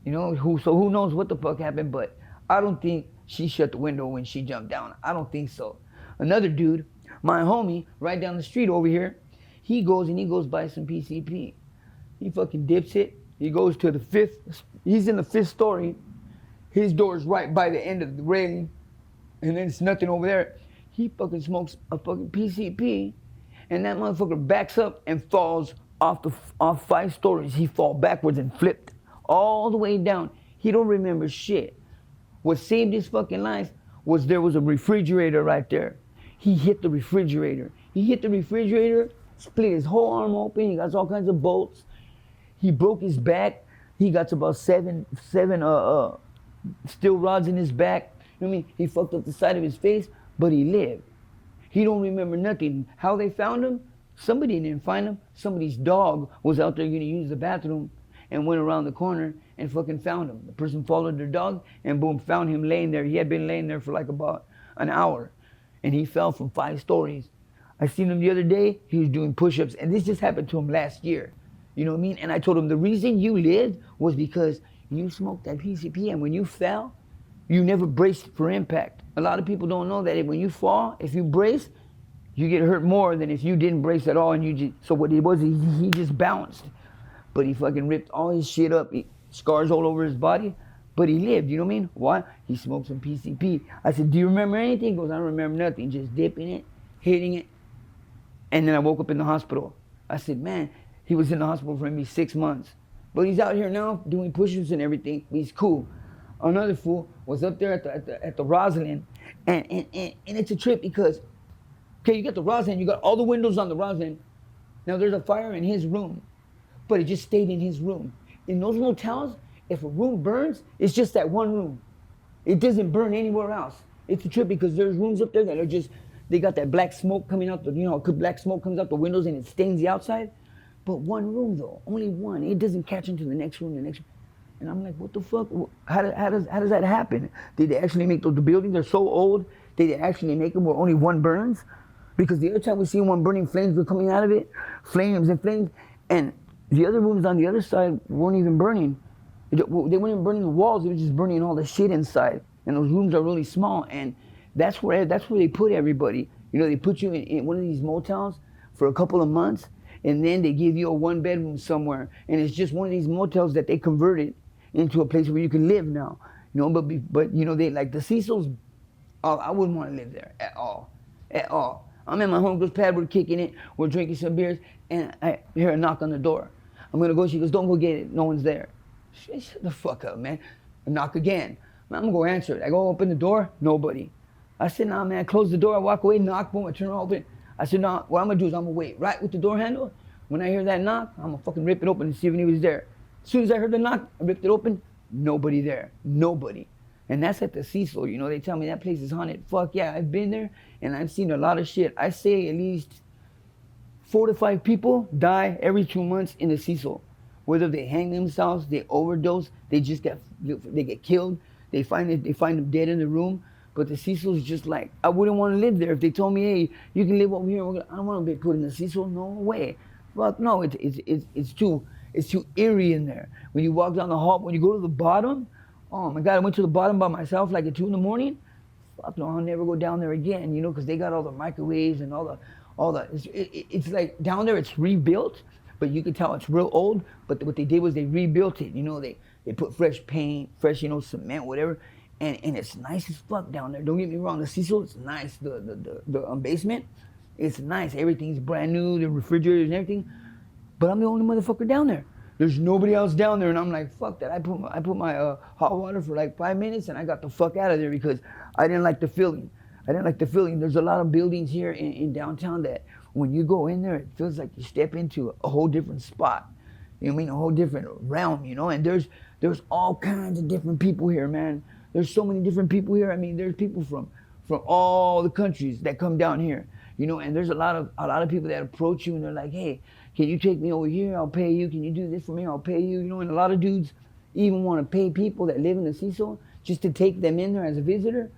So who knows what the fuck happened, but I don't think she shut the window when she jumped down. I don't think so. Another dude, my homie, right down the street over here, he goes buy some PCP. He fucking dips it. He goes to the 5th, he's in the 5th story. His door's right by the end of the railing, and then it's nothing over there. He fucking smokes a fucking PCP, and that motherfucker backs up and falls off 5 stories. He fall backwards and flipped all the way down. He don't remember shit. What saved his fucking life was there was a refrigerator right there. He hit the refrigerator. Split his whole arm open. He got all kinds of bolts. He broke his back. He got about seven steel rods in his back. You know what I mean? He fucked up the side of his face, but he lived. He don't remember nothing. How they found him? Somebody didn't find him. Somebody's dog was out there gonna use the bathroom and went around the corner and fucking found him. The person followed their dog and boom, found him laying there. He had been laying there for like about an hour and he fell from 5 stories. I seen him the other day, he was doing push-ups and this just happened to him last year. You know what I mean? And I told him the reason you lived was because you smoked that PCP and when you fell, you never braced for impact. A lot of people don't know that when you fall, if you brace, you get hurt more than if you didn't brace at all and you just, so what it was, he just bounced. But he fucking ripped all his shit up, scars all over his body, but he lived, you know what I mean? Why? He smoked some PCP. I said, do you remember anything? He goes, I don't remember nothing, just dipping it, hitting it. And then I woke up in the hospital. I said, man, he was in the hospital for maybe 6 months. But he's out here now doing push-ups and everything, he's cool. Another fool was up there at the Roslyn, and it's a trip because, okay, you got the Roslyn, you got all the windows on the Roslyn. Now there's a fire in his room, but it just stayed in his room. In those motels, if a room burns, it's just that one room. It doesn't burn anywhere else. It's a trip because there's rooms up there that are just, they got that black smoke coming out, black smoke comes out the windows and it stains the outside. But one room though, only one. It doesn't catch into the next room, And I'm like, what the fuck? How does that happen? Did they actually make the buildings are so old? Did they actually make them where only one burns? Because the other time we see one burning, flames were coming out of it, flames and flames, and the other rooms on the other side weren't even burning. They weren't even burning the walls. They were just burning all the shit inside. And those rooms are really small. And that's where they put everybody. You know, they put you in one of these motels for a couple of months, and then they give you a 1-bedroom somewhere. And it's just one of these motels that they converted into a place where you can live now. You know, but you know, they like the Cecil's. I wouldn't want to live there at all, at all. I'm at my homegirl's pad. We're kicking it. We're drinking some beers, and I hear a knock on the door. I'm gonna go. She goes, "Don't go get it. No one's there." Shut the fuck up, man. I knock again. I'm gonna go answer it. I go open the door. Nobody. I said, "Nah, man." I close the door. I walk away. Knock. Boom. I turn around. Open. I said, "Nah." What I'm gonna do is I'm gonna wait right with the door handle. When I hear that knock, I'm gonna fucking rip it open and see if anybody's there. As soon as I heard the knock, I ripped it open. Nobody there. Nobody. And that's at the Cecil. You know, they tell me that place is haunted. Fuck yeah, I've been there and I've seen a lot of shit. I say at least 4 to 5 people die every 2 months in the Cecil. Whether they hang themselves, they overdose, they get killed, they find them dead in the room. But the Cecil is just like, I wouldn't want to live there if they told me, hey, you can live over here. I don't want to be put in the Cecil. No way. Fuck no. It's too eerie in there. When you walk down the hall, when you go to the bottom, oh my God, I went to the bottom by myself like at 2 a.m. Fuck no, I'll never go down there again. You know, because they got all the microwaves and all the. It's like down there. It's rebuilt, but you can tell it's real old. But what they did was they rebuilt it. You know, they put fresh paint, fresh cement, whatever, and it's nice as fuck down there. Don't get me wrong, the Cecil, it's nice. The basement, it's nice. Everything's brand new. The refrigerators and everything. But I'm the only motherfucker down there. There's nobody else down there, and I'm like, fuck that. I put my hot water for like 5 minutes, and I got the fuck out of there because I didn't like the feeling. There's a lot of buildings here in downtown that when you go in there, it feels like you step into a whole different spot. You know what I mean? A whole different realm, you know? And there's all kinds of different people here, man. There's so many different people here. I mean, there's people from all the countries that come down here, you know? And there's a lot of people that approach you, and they're like, hey, can you take me over here? I'll pay you. Can you do this for me? I'll pay you. You know, and a lot of dudes even want to pay people that live in the Cecil just to take them in there as a visitor.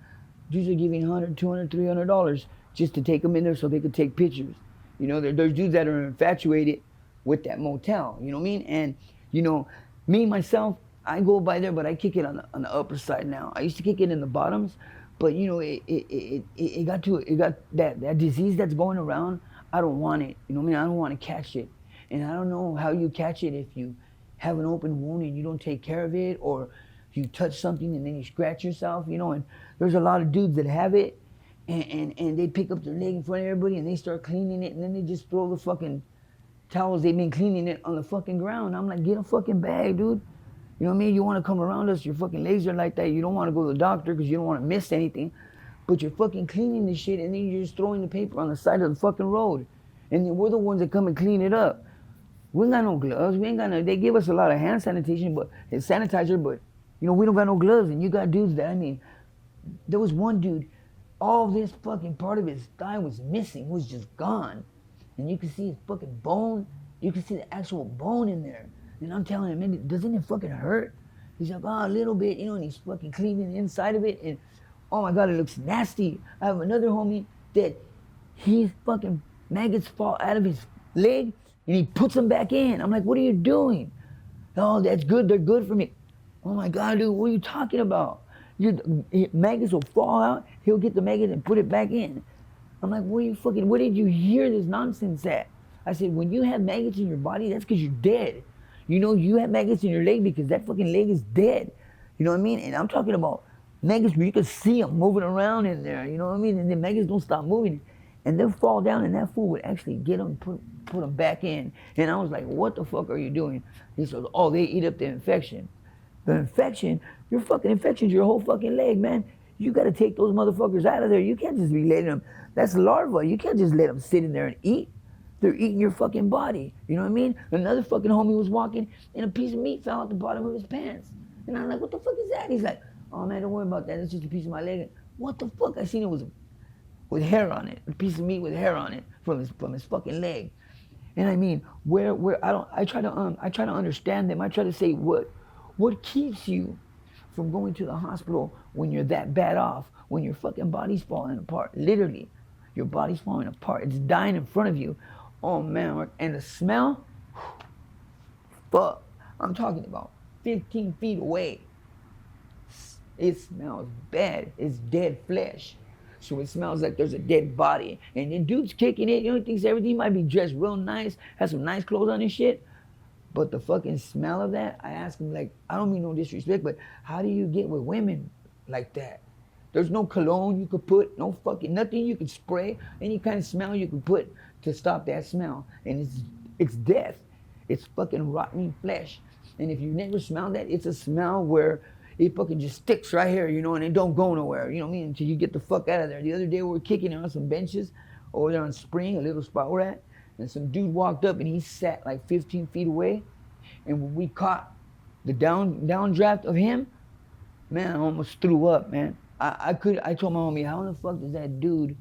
Dudes are giving $100, $200, $300 just to take them in there so they could take pictures. You know, there's dudes that are infatuated with that motel. You know what I mean? And you know, me myself, I go by there, but I kick it on the upper side now. I used to kick it in the bottoms, but you know, it got that disease that's going around. I don't want it. You know what I mean? I don't want to catch it. And I don't know how you catch it if you have an open wound and you don't take care of it, or you touch something and then you scratch yourself, you know. And there's a lot of dudes that have it, and they pick up their leg in front of everybody and they start cleaning it, and then they just throw the fucking towels they've been cleaning it on the fucking ground. I'm like, get a fucking bag, dude. You know what I mean? You want to come around us, your fucking legs are like that. You don't want to go to the doctor because you don't want to miss anything. But you're fucking cleaning this shit, and then you're just throwing the paper on the side of the fucking road. And then we're the ones that come and clean it up. We ain't got no gloves. We ain't got no. They give us a lot of hand sanitation, but it's sanitizer. But you know, we don't got no gloves. And you got dudes that, I mean, there was one dude, all this fucking part of his thigh was missing, was just gone, and you can see his fucking bone. You can see the actual bone in there. And I'm telling him, man, doesn't it fucking hurt? He's like, oh, a little bit, you know. And he's fucking cleaning the inside of it, and oh my God, it looks nasty. I have another homie that his fucking maggots fall out of his leg, and he puts them back in. I'm like, what are you doing? Oh, that's good. They're good for me. Oh my God, dude, what are you talking about? Maggots will fall out. He'll get the maggots and put it back in. I'm like, where did you hear this nonsense at? I said, when you have maggots in your body, that's because you're dead. You know, you have maggots in your leg because that fucking leg is dead. You know what I mean? And I'm talking about maggots where you can see them moving around in there. You know what I mean? And the maggots don't stop moving. And they'll fall down, and that fool would actually get them, put them back in. And I was like, what the fuck are you doing? He said, oh, they eat up the infection. The infection, your fucking infection's your whole fucking leg, man. You got to take those motherfuckers out of there. You can't just be letting them, that's larva. You can't just let them sit in there and eat. They're eating your fucking body. You know what I mean? Another fucking homie was walking, and a piece of meat fell out the bottom of his pants. And I'm like, what the fuck is that? He's like, oh man, don't worry about that. It's just a piece of my leg. What the fuck? I seen it was with hair on it, a piece of meat with hair on it from his fucking leg. And I mean, I try to understand them. I try to say what keeps you from going to the hospital when you're that bad off, when your fucking body's falling apart. Literally, your body's falling apart. It's dying in front of you. Oh man, and the smell, fuck, I'm talking about 15 feet away. It smells bad. It's dead flesh. So it smells like there's a dead body. And the dude's kicking it. You know, he thinks everything might be dressed real nice, has some nice clothes on and shit. But the fucking smell of that, I ask him, like, I don't mean no disrespect, but how do you get with women like that? There's no cologne you could put, no fucking nothing you could spray, any kind of smell you could put to stop that smell. And it's death. It's fucking rotten flesh. And if you never smelled that, it's a smell where it fucking just sticks right here, you know, and it don't go nowhere, you know what I mean, until you get the fuck out of there. The other day we were kicking on some benches over there on Spring, a little spot we're at, and some dude walked up and he sat like 15 feet away. And when we caught the downdraft of him, man, I almost threw up, man. I told my homie, how the fuck does that dude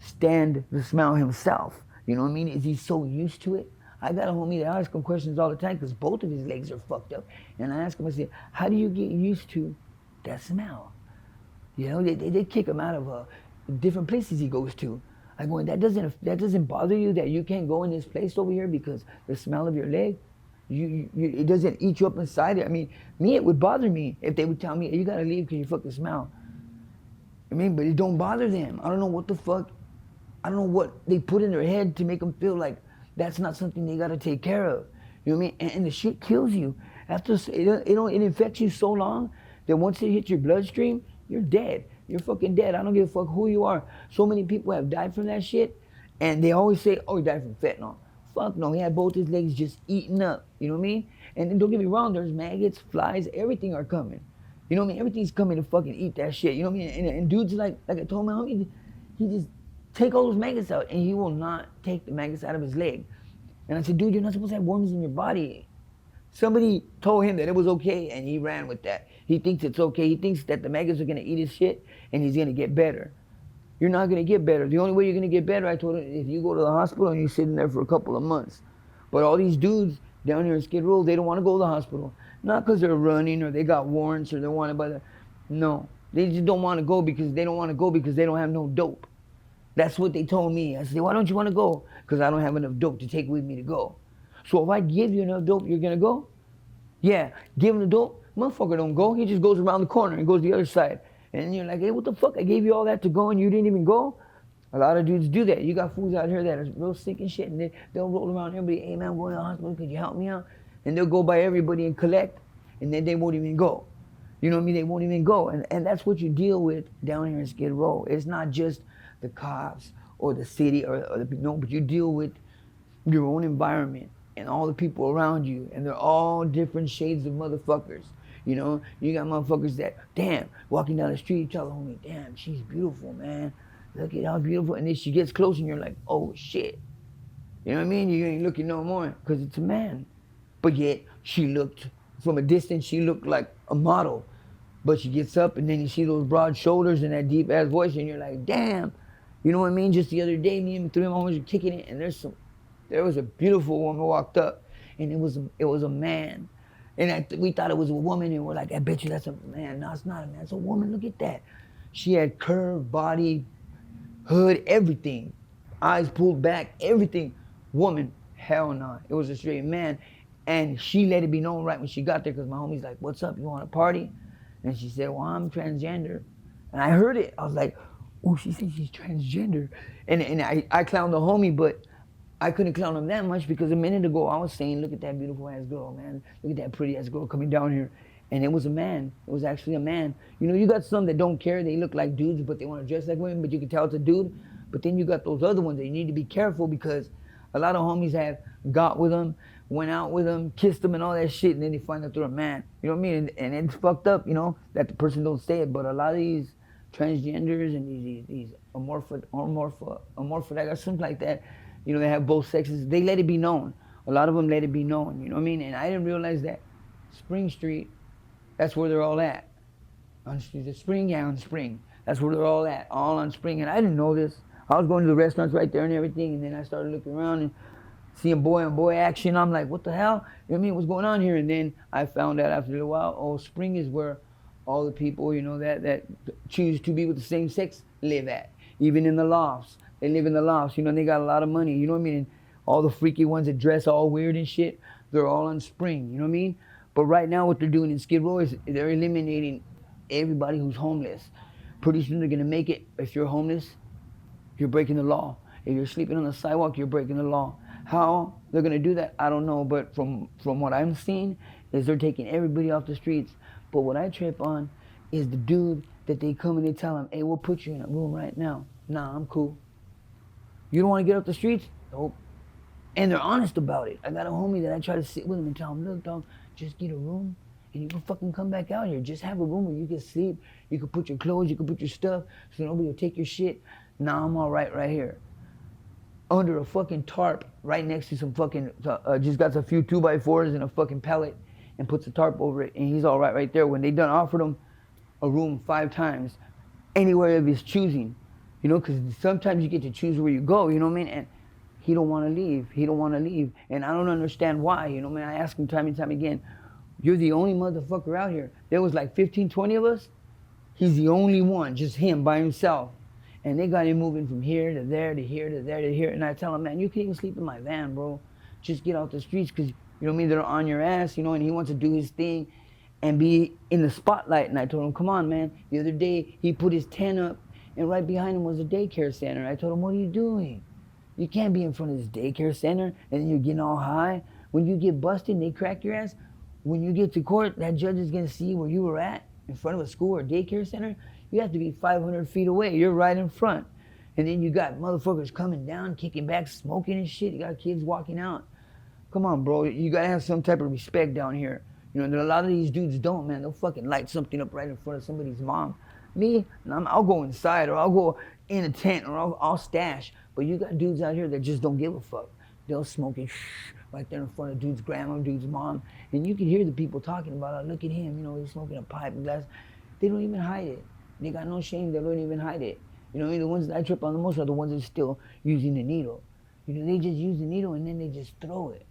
stand the smell himself? You know what I mean? Is he so used to it? I got a homie that I ask him questions all the time because both of his legs are fucked up. And I ask him, I say, how do you get used to that smell? You know, they kick him out of different places he goes to. I go, that doesn't bother you that you can't go in this place over here because the smell of your leg? It doesn't eat you up inside it. I mean, me, it would bother me if they would tell me, you gotta leave because you fucking smell. I mean, but it don't bother them. I don't know what the fuck, I don't know what they put in their head to make them feel like that's not something they gotta take care of. You know what I mean? And the shit kills you. After it infects you so long that once it hits your bloodstream, you're dead. You're fucking dead. I don't give a fuck who you are. So many people have died from that shit, and they always say, oh, he died from fentanyl. Fuck no, he had both his legs just eaten up, you know what I mean? And then don't get me wrong, there's maggots, flies, everything are coming. You know what I mean? Everything's coming to fucking eat that shit, you know what I mean? And dudes like I told my homie, he just take all those maggots out and he will not take the maggots out of his leg. And I said, dude, you're not supposed to have worms in your body. Somebody told him that it was okay and he ran with that. He thinks it's okay. He thinks that the maggots are gonna eat his shit and he's gonna get better. You're not gonna get better. The only way you're gonna get better, I told him, if you go to the hospital and you're sitting there for a couple of months. But all these dudes down here in Skid Row, they don't wanna go to the hospital. Not because they're running or they got warrants or they wanted by the, no. They just don't wanna go because they don't wanna go because they don't have no dope. That's what they told me. I said, why don't you wanna go? Because I don't have enough dope to take with me to go. So if I give you enough dope, you're gonna go? Yeah, give him the dope. Motherfucker don't go. He just goes around the corner and goes the other side. And you're like, hey, what the fuck? I gave you all that to go and you didn't even go? A lot of dudes do that. You got fools out here that are real sick and shit, and they'll roll around everybody, hey man, I'm going to the hospital, could you help me out? And they'll go by everybody and collect, and then they won't even go. You know what I mean? They won't even go. And that's what you deal with down here in Skid Row. It's not just the cops or the city or the, no, but you deal with your own environment and all the people around you, and they're all different shades of motherfuckers. You know, you got motherfuckers that, damn, walking down the street, you tell the homie, damn, she's beautiful, man. Look at how beautiful. And then she gets close and you're like, oh shit. You know what I mean? You ain't looking no more because it's a man. But yet she looked, from a distance, she looked like a model. But she gets up and then you see those broad shoulders and that deep ass voice and you're like, damn. You know what I mean? Just the other day, me and three of my homies were kicking it and there was a beautiful woman walked up and it was a man. And we thought it was a woman, and we're like, I bet you that's a man. No, it's not a man, it's a woman, look at that. She had curved body, hood, everything. Eyes pulled back, everything. Woman, hell no. It was a straight man. And she let it be known right when she got there, because my homie's like, what's up, you want a party? And she said, well, I'm transgender. And I heard it, I was like, oh, she said she's transgender. And I clowned the homie, but I couldn't clown him that much because a minute ago I was saying, look at that beautiful ass girl, man. Look at that pretty ass girl coming down here. And it was a man. It was actually a man. You know, you got some that don't care. They look like dudes, but they want to dress like women, but you can tell it's a dude. But then you got those other ones that you need to be careful because a lot of homies have got with them, went out with them, kissed them and all that shit, and then they find out they're a man. You know what I mean? And it's fucked up, you know, that the person don't say it. But a lot of these transgenders and these amorphic, I got something like that, you know, they have both sexes. They let it be known. A lot of them let it be known, you know what I mean? And I didn't realize that Spring Street, that's where they're all at. On the Spring, yeah, on Spring. That's where they're all at, all on Spring. And I didn't know this. I was going to the restaurants right there and everything, and then I started looking around and seeing boy on boy action. I'm like, what the hell? You know what I mean? What's going on here? And then I found out after a little while, oh, Spring is where all the people, you know, that choose to be with the same sex live at. Even in the lofts. They live in the lofts, you know, and they got a lot of money, you know what I mean? And all the freaky ones that dress all weird and shit, they're all on Spring, you know what I mean? But right now, what they're doing in Skid Row is they're eliminating everybody who's homeless. Pretty soon they're gonna make it. If you're homeless, you're breaking the law. If you're sleeping on the sidewalk, you're breaking the law. How they're gonna do that, I don't know. But from what I'm seeing, is they're taking everybody off the streets. But what I trip on is the dude that they come and they tell him, "Hey, we'll put you in a room right now." Nah, I'm cool. You don't want to get off the streets? Nope. And they're honest about it. I got a homie that I try to sit with him and tell him, "Look, dog, just get a room and you can fucking come back out here. Just have a room where you can sleep. You can put your clothes, you can put your stuff so nobody will take your shit." Nah, I'm all right here. Under a fucking tarp right next to some fucking, just got a few 2x4s and a fucking pallet and puts a tarp over it, and he's all right there. When they done offered him a room 5 times, anywhere of his choosing, you know, because sometimes you get to choose where you go, you know what I mean? And he don't want to leave. He don't want to leave. And I don't understand why, you know what I mean? I ask him time and time again, "You're the only motherfucker out here. There was like 15, 20 of us. He's the only one, just him by himself." And they got him moving from here to there to here to there to here. And I tell him, "Man, you can even sleep in my van, bro. Just get off the streets," because, you know what I mean, they're on your ass, you know, and he wants to do his thing and be in the spotlight. And I told him, "Come on, man." The other day, he put his tent up, and right behind him was a daycare center. I told him, "What are you doing? You can't be in front of this daycare center and then you're getting all high. When you get busted and they crack your ass, when you get to court, that judge is going to see where you were at in front of a school or daycare center. You have to be 500 feet away. You're right in front. And then you got motherfuckers coming down, kicking back, smoking and shit. You got kids walking out. Come on, bro. You got to have some type of respect down here. You know, and a lot of these dudes don't, man. They'll fucking light something up right in front of somebody's mom. Me, I'll go inside, or I'll go in a tent, or I'll stash. But you got dudes out here that just don't give a fuck. They'll smoke it right there in front of dude's grandma, dude's mom. And you can hear the people talking about, "Oh, look at him, you know, he's smoking a pipe and glass." They don't even hide it. They got no shame. They don't even hide it. You know, the ones that I trip on the most are the ones that are still using the needle. You know, they just use the needle and then they just throw it.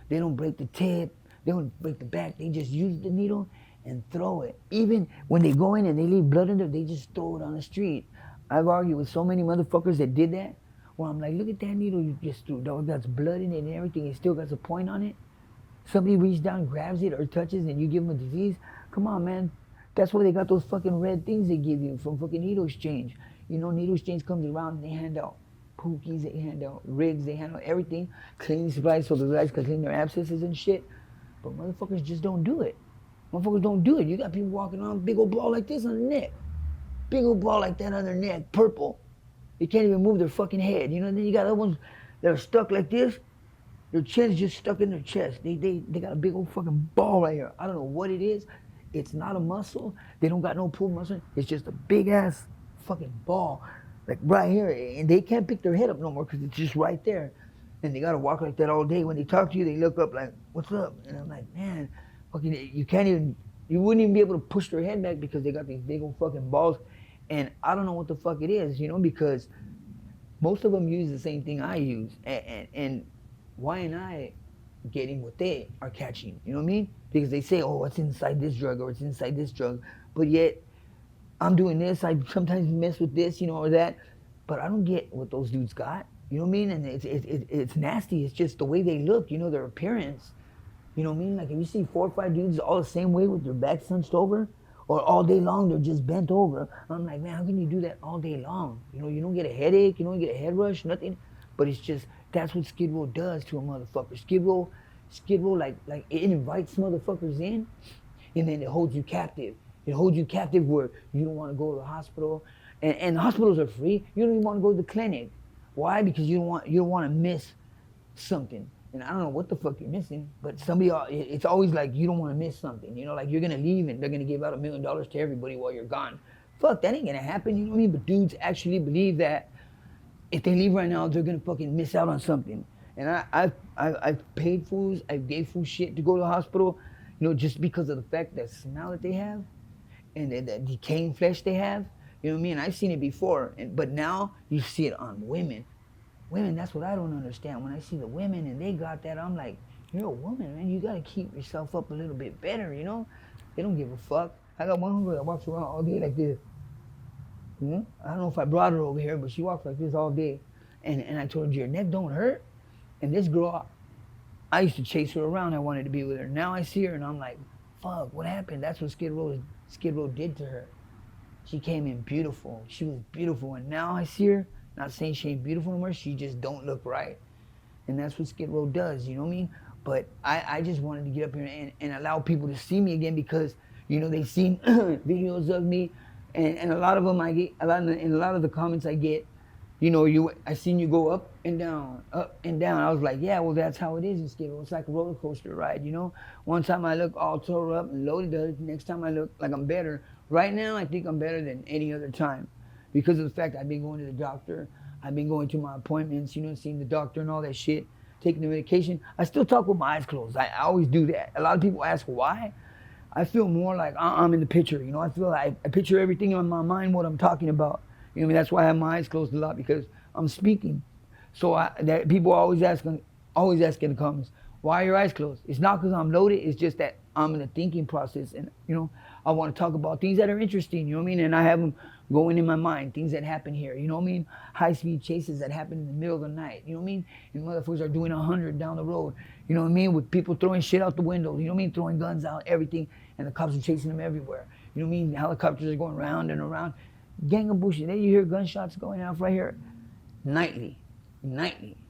They don't break the tip. They don't break the back. They just use the needle and throw it. Even when they go in and they leave blood in there, they just throw it on the street. I've argued with so many motherfuckers that did that. Well, I'm like, "Look at that needle you just threw, dog. That's blood in it and everything. It still got a point on it. Somebody reaches down, grabs it or touches, and you give them a disease. Come on, man. That's why they got those fucking red things they give you from fucking needle exchange. You know, needle exchange comes around and they hand out pookies, they hand out rigs, they hand out everything, cleaning supplies so the guys can clean their abscesses and shit. But motherfuckers just don't do it. Motherfuckers don't do it. You got people walking around, big old ball like this on their neck. Big old ball like that on their neck, purple. They can't even move their fucking head. You know, then you got other ones that are stuck like this. Their chin's just stuck in their chest. They got a big old fucking ball right here. I don't know what it is. It's not a muscle. They don't got no pull muscle. It's just a big ass fucking ball, like right here. And they can't pick their head up no more because it's just right there. And they gotta walk like that all day. When they talk to you, they look up like, "What's up?" And I'm like, man, fucking, you wouldn't even be able to push their head back because they got these big old fucking balls. And I don't know what the fuck it is, you know, because most of them use the same thing I use. And why am I getting what they are catching? You know what I mean? Because they say, "Oh, it's inside this drug or it's inside this drug." But yet, I'm doing this. I sometimes mess with this, you know, or that. But I don't get what those dudes got. You know what I mean? And it's nasty. It's just the way they look, you know, their appearance. You know what I mean? Like if you see 4 or 5 dudes all the same way with their backs hunched over, or all day long they're just bent over. I'm like, man, how can you do that all day long? You know, you don't get a headache, you don't get a head rush, nothing. But it's just, that's what Skid Row does to a motherfucker. Skid Row, like it invites motherfuckers in, and then it holds you captive. It holds you captive where you don't want to go to the hospital, and hospitals are free. You don't even want to go to the clinic. Why? Because you don't want to miss something. And I don't know what the fuck you're missing, but it's always like you don't want to miss something. You know, like you're gonna leave and they're gonna give out $1 million to everybody while you're gone. Fuck, that ain't gonna happen. You know what I mean? But dudes actually believe that if they leave right now, they're gonna fucking miss out on something. And I've paid fools, I gave fools shit to go to the hospital, you know, just because of the fact that smell that they have, and that decaying flesh they have. You know what I mean? I've seen it before, but now you see it on women. Women, that's what I don't understand. When I see the women and they got that, I'm like, you're a woman, man. You gotta keep yourself up a little bit better, you know? They don't give a fuck. I got one girl that walks around all day like this. You know? I don't know if I brought her over here, but she walks like this all day. And I told her, your neck don't hurt? And this girl, I used to chase her around. I wanted to be with her. Now I see her and I'm like, fuck, what happened? That's what Skid Row did to her. She came in beautiful. She was beautiful. And now I see her, not saying she ain't beautiful no more, she just don't look right. And that's what Skid Row does, you know what I mean? But I just wanted to get up here and allow people to see me again because, you know, they've seen videos of me. And a lot of them I get, in a lot of the comments I get, you know, I seen you go up and down, up and down. I was like, yeah, well, that's how it is in Skid Row. It's like a roller coaster ride, you know? One time I look all tore up and loaded up. Next time I look like I'm better. Right now, I think I'm better than any other time because of the fact I've been going to the doctor. I've been going to my appointments, you know, seeing the doctor and all that shit, taking the medication. I still talk with my eyes closed. I always do that. A lot of people ask why. I feel more like I'm in the picture, you know? I feel like I picture everything in my mind, what I'm talking about. You know what I mean? That's why I have my eyes closed a lot because I'm speaking. So that people always ask in the comments, why are your eyes closed? It's not because I'm loaded. It's just that I'm in a thinking process, and you know, I want to talk about things that are interesting. You know what I mean? And I have them going in my mind, things that happen here. You know what I mean? High-speed chases that happen in the middle of the night. You know what I mean? And motherfuckers are doing 100 down the road. You know what I mean? With people throwing shit out the window. You know what I mean? Throwing guns out, everything, and the cops are chasing them everywhere. You know what I mean? Helicopters are going round and around. Gang of bullshit. Then you hear gunshots going off right here, nightly,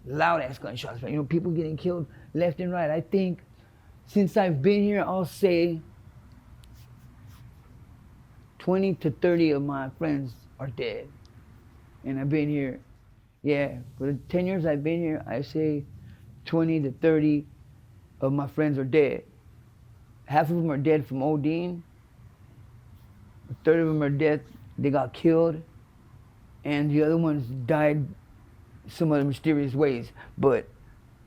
loud ass gunshots. You know, people getting killed left and right. I think since I've been here, I'll say 20 to 30 of my friends are dead. And I've been here, yeah, for the 10 years I've been here, I say 20 to 30 of my friends are dead. Half of them are dead from ODing. A third of them are dead. They got killed, and the other ones died some other mysterious ways. But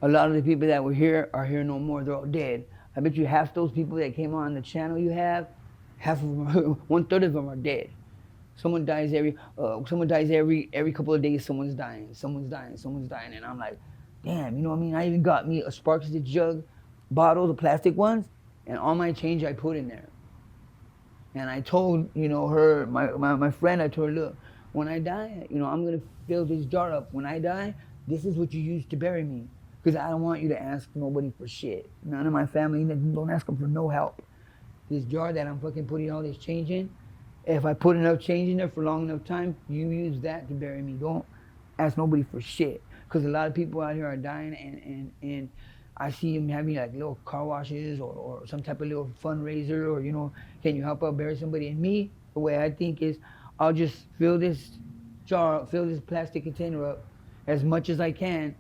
a lot of the people that were here are here no more. They're all dead. I bet you half those people that came on the channel you have, half of them, 1/3 of them are dead. Someone dies every couple of days. Someone's dying, and I'm like, damn, you know what I mean? I even got me a Sparks jug bottle, the plastic ones, and all my change I put in there. And I told, you know, her, my friend, I told her, look, when I die, you know, I'm going to fill this jar up. When I die, this is what you use to bury me. Because I don't want you to ask nobody for shit. None of my family, don't ask them for no help. This jar that I'm fucking putting all this change in, if I put enough change in there for long enough time, you use that to bury me. Don't ask nobody for shit. Because a lot of people out here are dying, and I see them having like little car washes or some type of little fundraiser, or, you know, can you help out bury somebody? And me, the way I think is, I'll just fill this jar, fill this plastic container up as much as I can.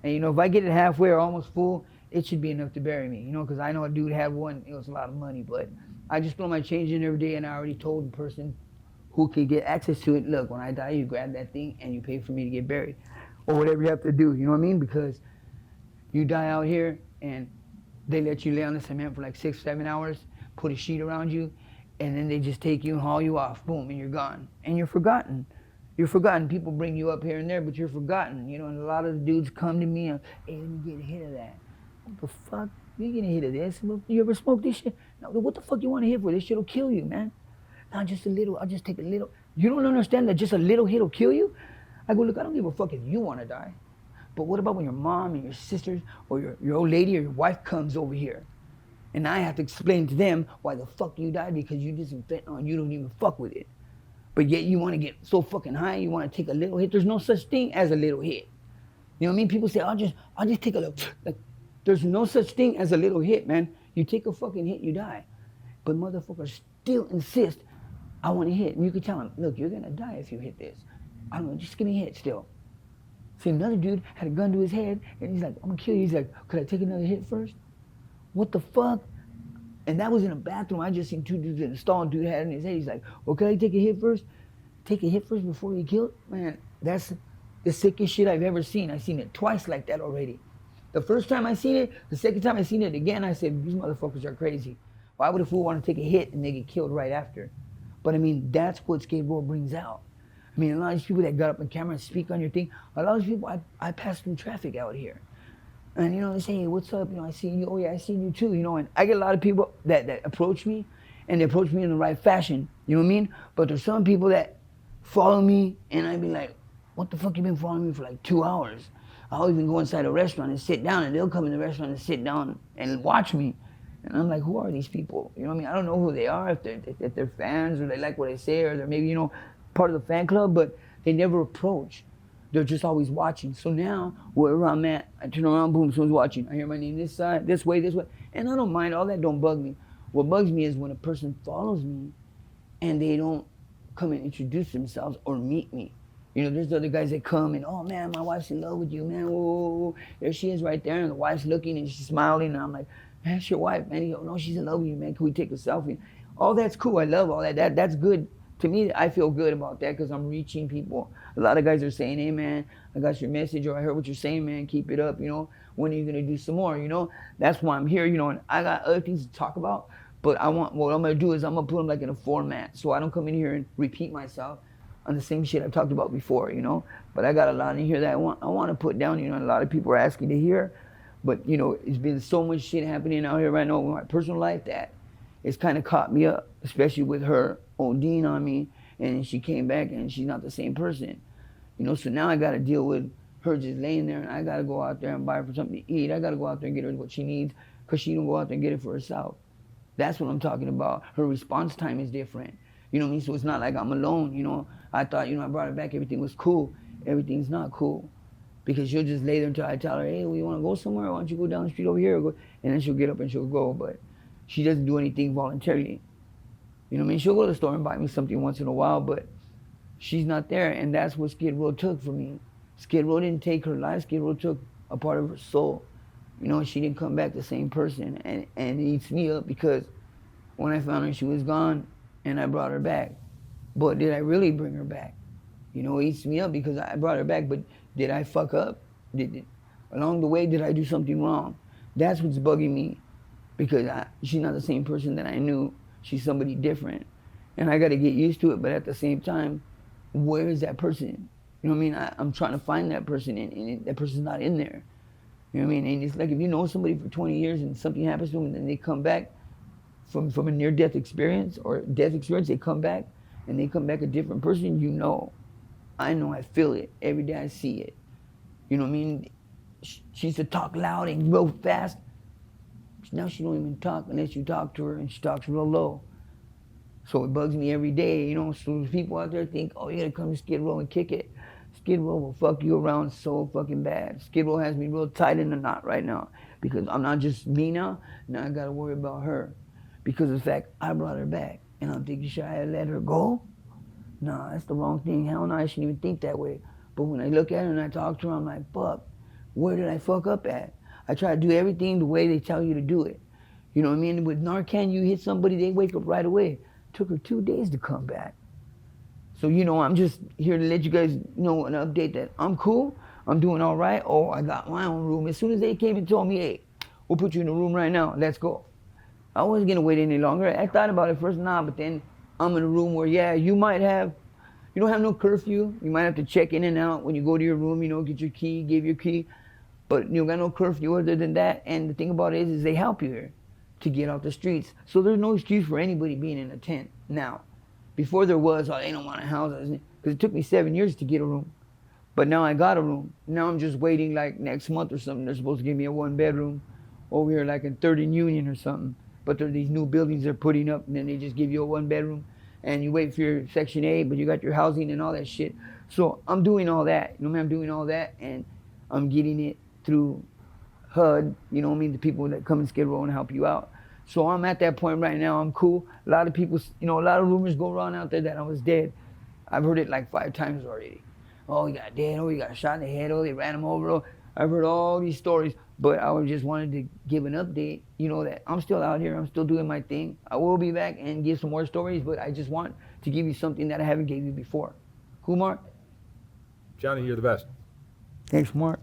And, you know, if I get it halfway or almost full, it should be enough to bury me, you know, because I know a dude had one, it was a lot of money, but I just throw my change in every day, and I already told the person who could get access to it, look, when I die, you grab that thing and you pay for me to get buried. Or whatever you have to do, you know what I mean? Because you die out here and they let you lay on the cement for like 6-7 hours, put a sheet around you, and then they just take you and haul you off, boom, and you're gone. And you're forgotten. You're forgotten. People bring you up here and there, but you're forgotten, you know, and a lot of the dudes come to me and, hey, let me get a hit of that. What the fuck? You ain't getting a hit of this. You ever smoke this shit? No, what the fuck you want to hit for? This shit'll kill you, man. Not just a little, I'll just take a little. You don't understand that just a little hit'll kill you? I go, look, I don't give a fuck if you want to die. But what about when your mom and your sisters or your old lady or your wife comes over here? And I have to explain to them why the fuck you died, because you did some fentanyl and you don't even fuck with it. But yet you want to get so fucking high, you want to take a little hit. There's no such thing as a little hit. You know what I mean? People say, I'll just take a little, like, there's no such thing as a little hit, man. You take a fucking hit, you die. But motherfuckers still insist, I want to hit. And you can tell them, look, you're going to die if you hit this. I don't know, just give me a hit still. See, another dude had a gun to his head, and he's like, I'm gonna kill you. He's like, could I take another hit first? What the fuck? And that was in a bathroom. I just seen two dudes in a stall, and dude had it in his head. He's like, well, could I take a hit first? Take a hit first before you kill it? Man, that's the sickest shit I've ever seen. I've seen it twice like that already. The first time I seen it, the second time I seen it again, I said, these motherfuckers are crazy. Why would a fool want to take a hit and they get killed right after? But I mean, that's what Skid Row brings out. I mean, a lot of these people that got up on camera and speak on your thing, a lot of these people, I pass through traffic out here. And, you know, they say, hey, what's up? You know, I see you. Oh, yeah, I seen you too. You know, and I get a lot of people that approach me, and they approach me in the right fashion. You know what I mean? But there's some people that follow me, and I be like, what the fuck you been following me for like 2 hours? I'll even go inside a restaurant and sit down, and they'll come in the restaurant and sit down and watch me. And I'm like, who are these people? You know what I mean? I don't know who they are, if they're fans or they like what I say or they're maybe, part of the fan club, but they never approach. They're just always watching. So now, wherever I'm at, I turn around, boom, someone's watching. I hear my name this side, this way. And I don't mind, all that don't bug me. What bugs me is when a person follows me and they don't come and introduce themselves or meet me. There's other guys that come and, oh man, my wife's in love with you, man. Whoa. There she is right there, and the wife's looking and she's smiling, and I'm like, that's your wife, man. He goes, no, she's in love with you, man. Can we take a selfie? All that's cool. I love all that. That's good. To me, I feel good about that because I'm reaching people. A lot of guys are saying, hey man, I got your message, or I heard what you're saying, man. Keep it up, When are you gonna do some more, That's why I'm here, and I got other things to talk about. But what I'm gonna do is I'm gonna put them like in a format, so I don't come in here and repeat myself on the same shit I've talked about before, But I got a lot in here that I want to put down, a lot of people are asking to hear. But, it's been so much shit happening out here right now in my personal life that it's kind of caught me up, especially with her ODing on me, and she came back and she's not the same person. So now I got to deal with her just laying there, and I got to go out there and buy her for something to eat. I got to go out there and get her what she needs because she don't go out there and get it for herself. That's what I'm talking about. Her response time is different. You know what I mean? So it's not like I'm alone, I thought, I brought her back, everything was cool. Everything's not cool. Because she'll just lay there until I tell her, hey, well, you want to go somewhere? Why don't you go down the street over here? And then she'll get up and she'll go. But she doesn't do anything voluntarily. You know what I mean? She'll go to the store and buy me something once in a while, but she's not there. And that's what Skid Row took from me. Skid Row didn't take her life. Skid Row took a part of her soul. She didn't come back the same person. And it eats me up because when I found her, she was gone. And I brought her back. But did I really bring her back? It eats me up because I brought her back, but did I fuck up? Along the way, did I do something wrong? That's what's bugging me because she's not the same person that I knew. She's somebody different. And I got to get used to it, but at the same time, where is that person? You know what I mean? I'm trying to find that person, and that person's not in there. You know what I mean? And it's like if you know somebody for 20 years and something happens to them and then they come back, from a near-death experience or death experience, they come back and they come back a different person, I know, I feel it. Every day I see it. You know what I mean? She used to talk loud and real fast. Now she don't even talk unless you talk to her, and she talks real low. So it bugs me every day, So people out there think, oh, you gotta come to Skid Row and kick it. Skid Row will fuck you around so fucking bad. Skid Row has me real tight in the knot right now because I'm not just me now. Now I gotta worry about her. Because of the fact I brought her back. And I'm thinking, should I let her go? No, that's the wrong thing. Hell no, I shouldn't even think that way. But when I look at her and I talk to her, I'm like, fuck, where did I fuck up at? I try to do everything the way they tell you to do it. You know what I mean? With Narcan, you hit somebody, they wake up right away. It took her 2 days to come back. So, I'm just here to let you guys know an update that I'm cool. I'm doing all right. Oh, I got my own room. As soon as they came and told me, hey, we'll put you in a room right now. Let's go. I wasn't gonna wait any longer. I thought about it first, but then I'm in a room where, you don't have no curfew. You might have to check in and out when you go to your room, get your key, give your key. But you got no curfew other than that. And the thing about it is they help you here to get off the streets. So there's no excuse for anybody being in a tent now. Before there was, they don't want to house us. Because it took me 7 years to get a room. But now I got a room. Now I'm just waiting like next month or something. They're supposed to give me a 1-bedroom over here like in 3rd and Union or something. But there are these new buildings they're putting up, and then they just give you a 1-bedroom, and you wait for your Section 8, but you got your housing and all that shit. So I'm doing all that. I'm doing all that, and I'm getting it through HUD, the people that come and Skid Row and help you out. So I'm at that point right now. I'm cool. A lot of people, a lot of rumors go around out there that I was dead. I've heard it like 5 times already. Oh, he got dead. Oh, he got shot in the head. Oh, they ran him over. Oh, I've heard all these stories. But I just wanted to give an update, that I'm still out here, I'm still doing my thing. I will be back and give some more stories, but I just want to give you something that I haven't gave you before. Cool, Mark? Johnny, you're the best. Thanks, Mark.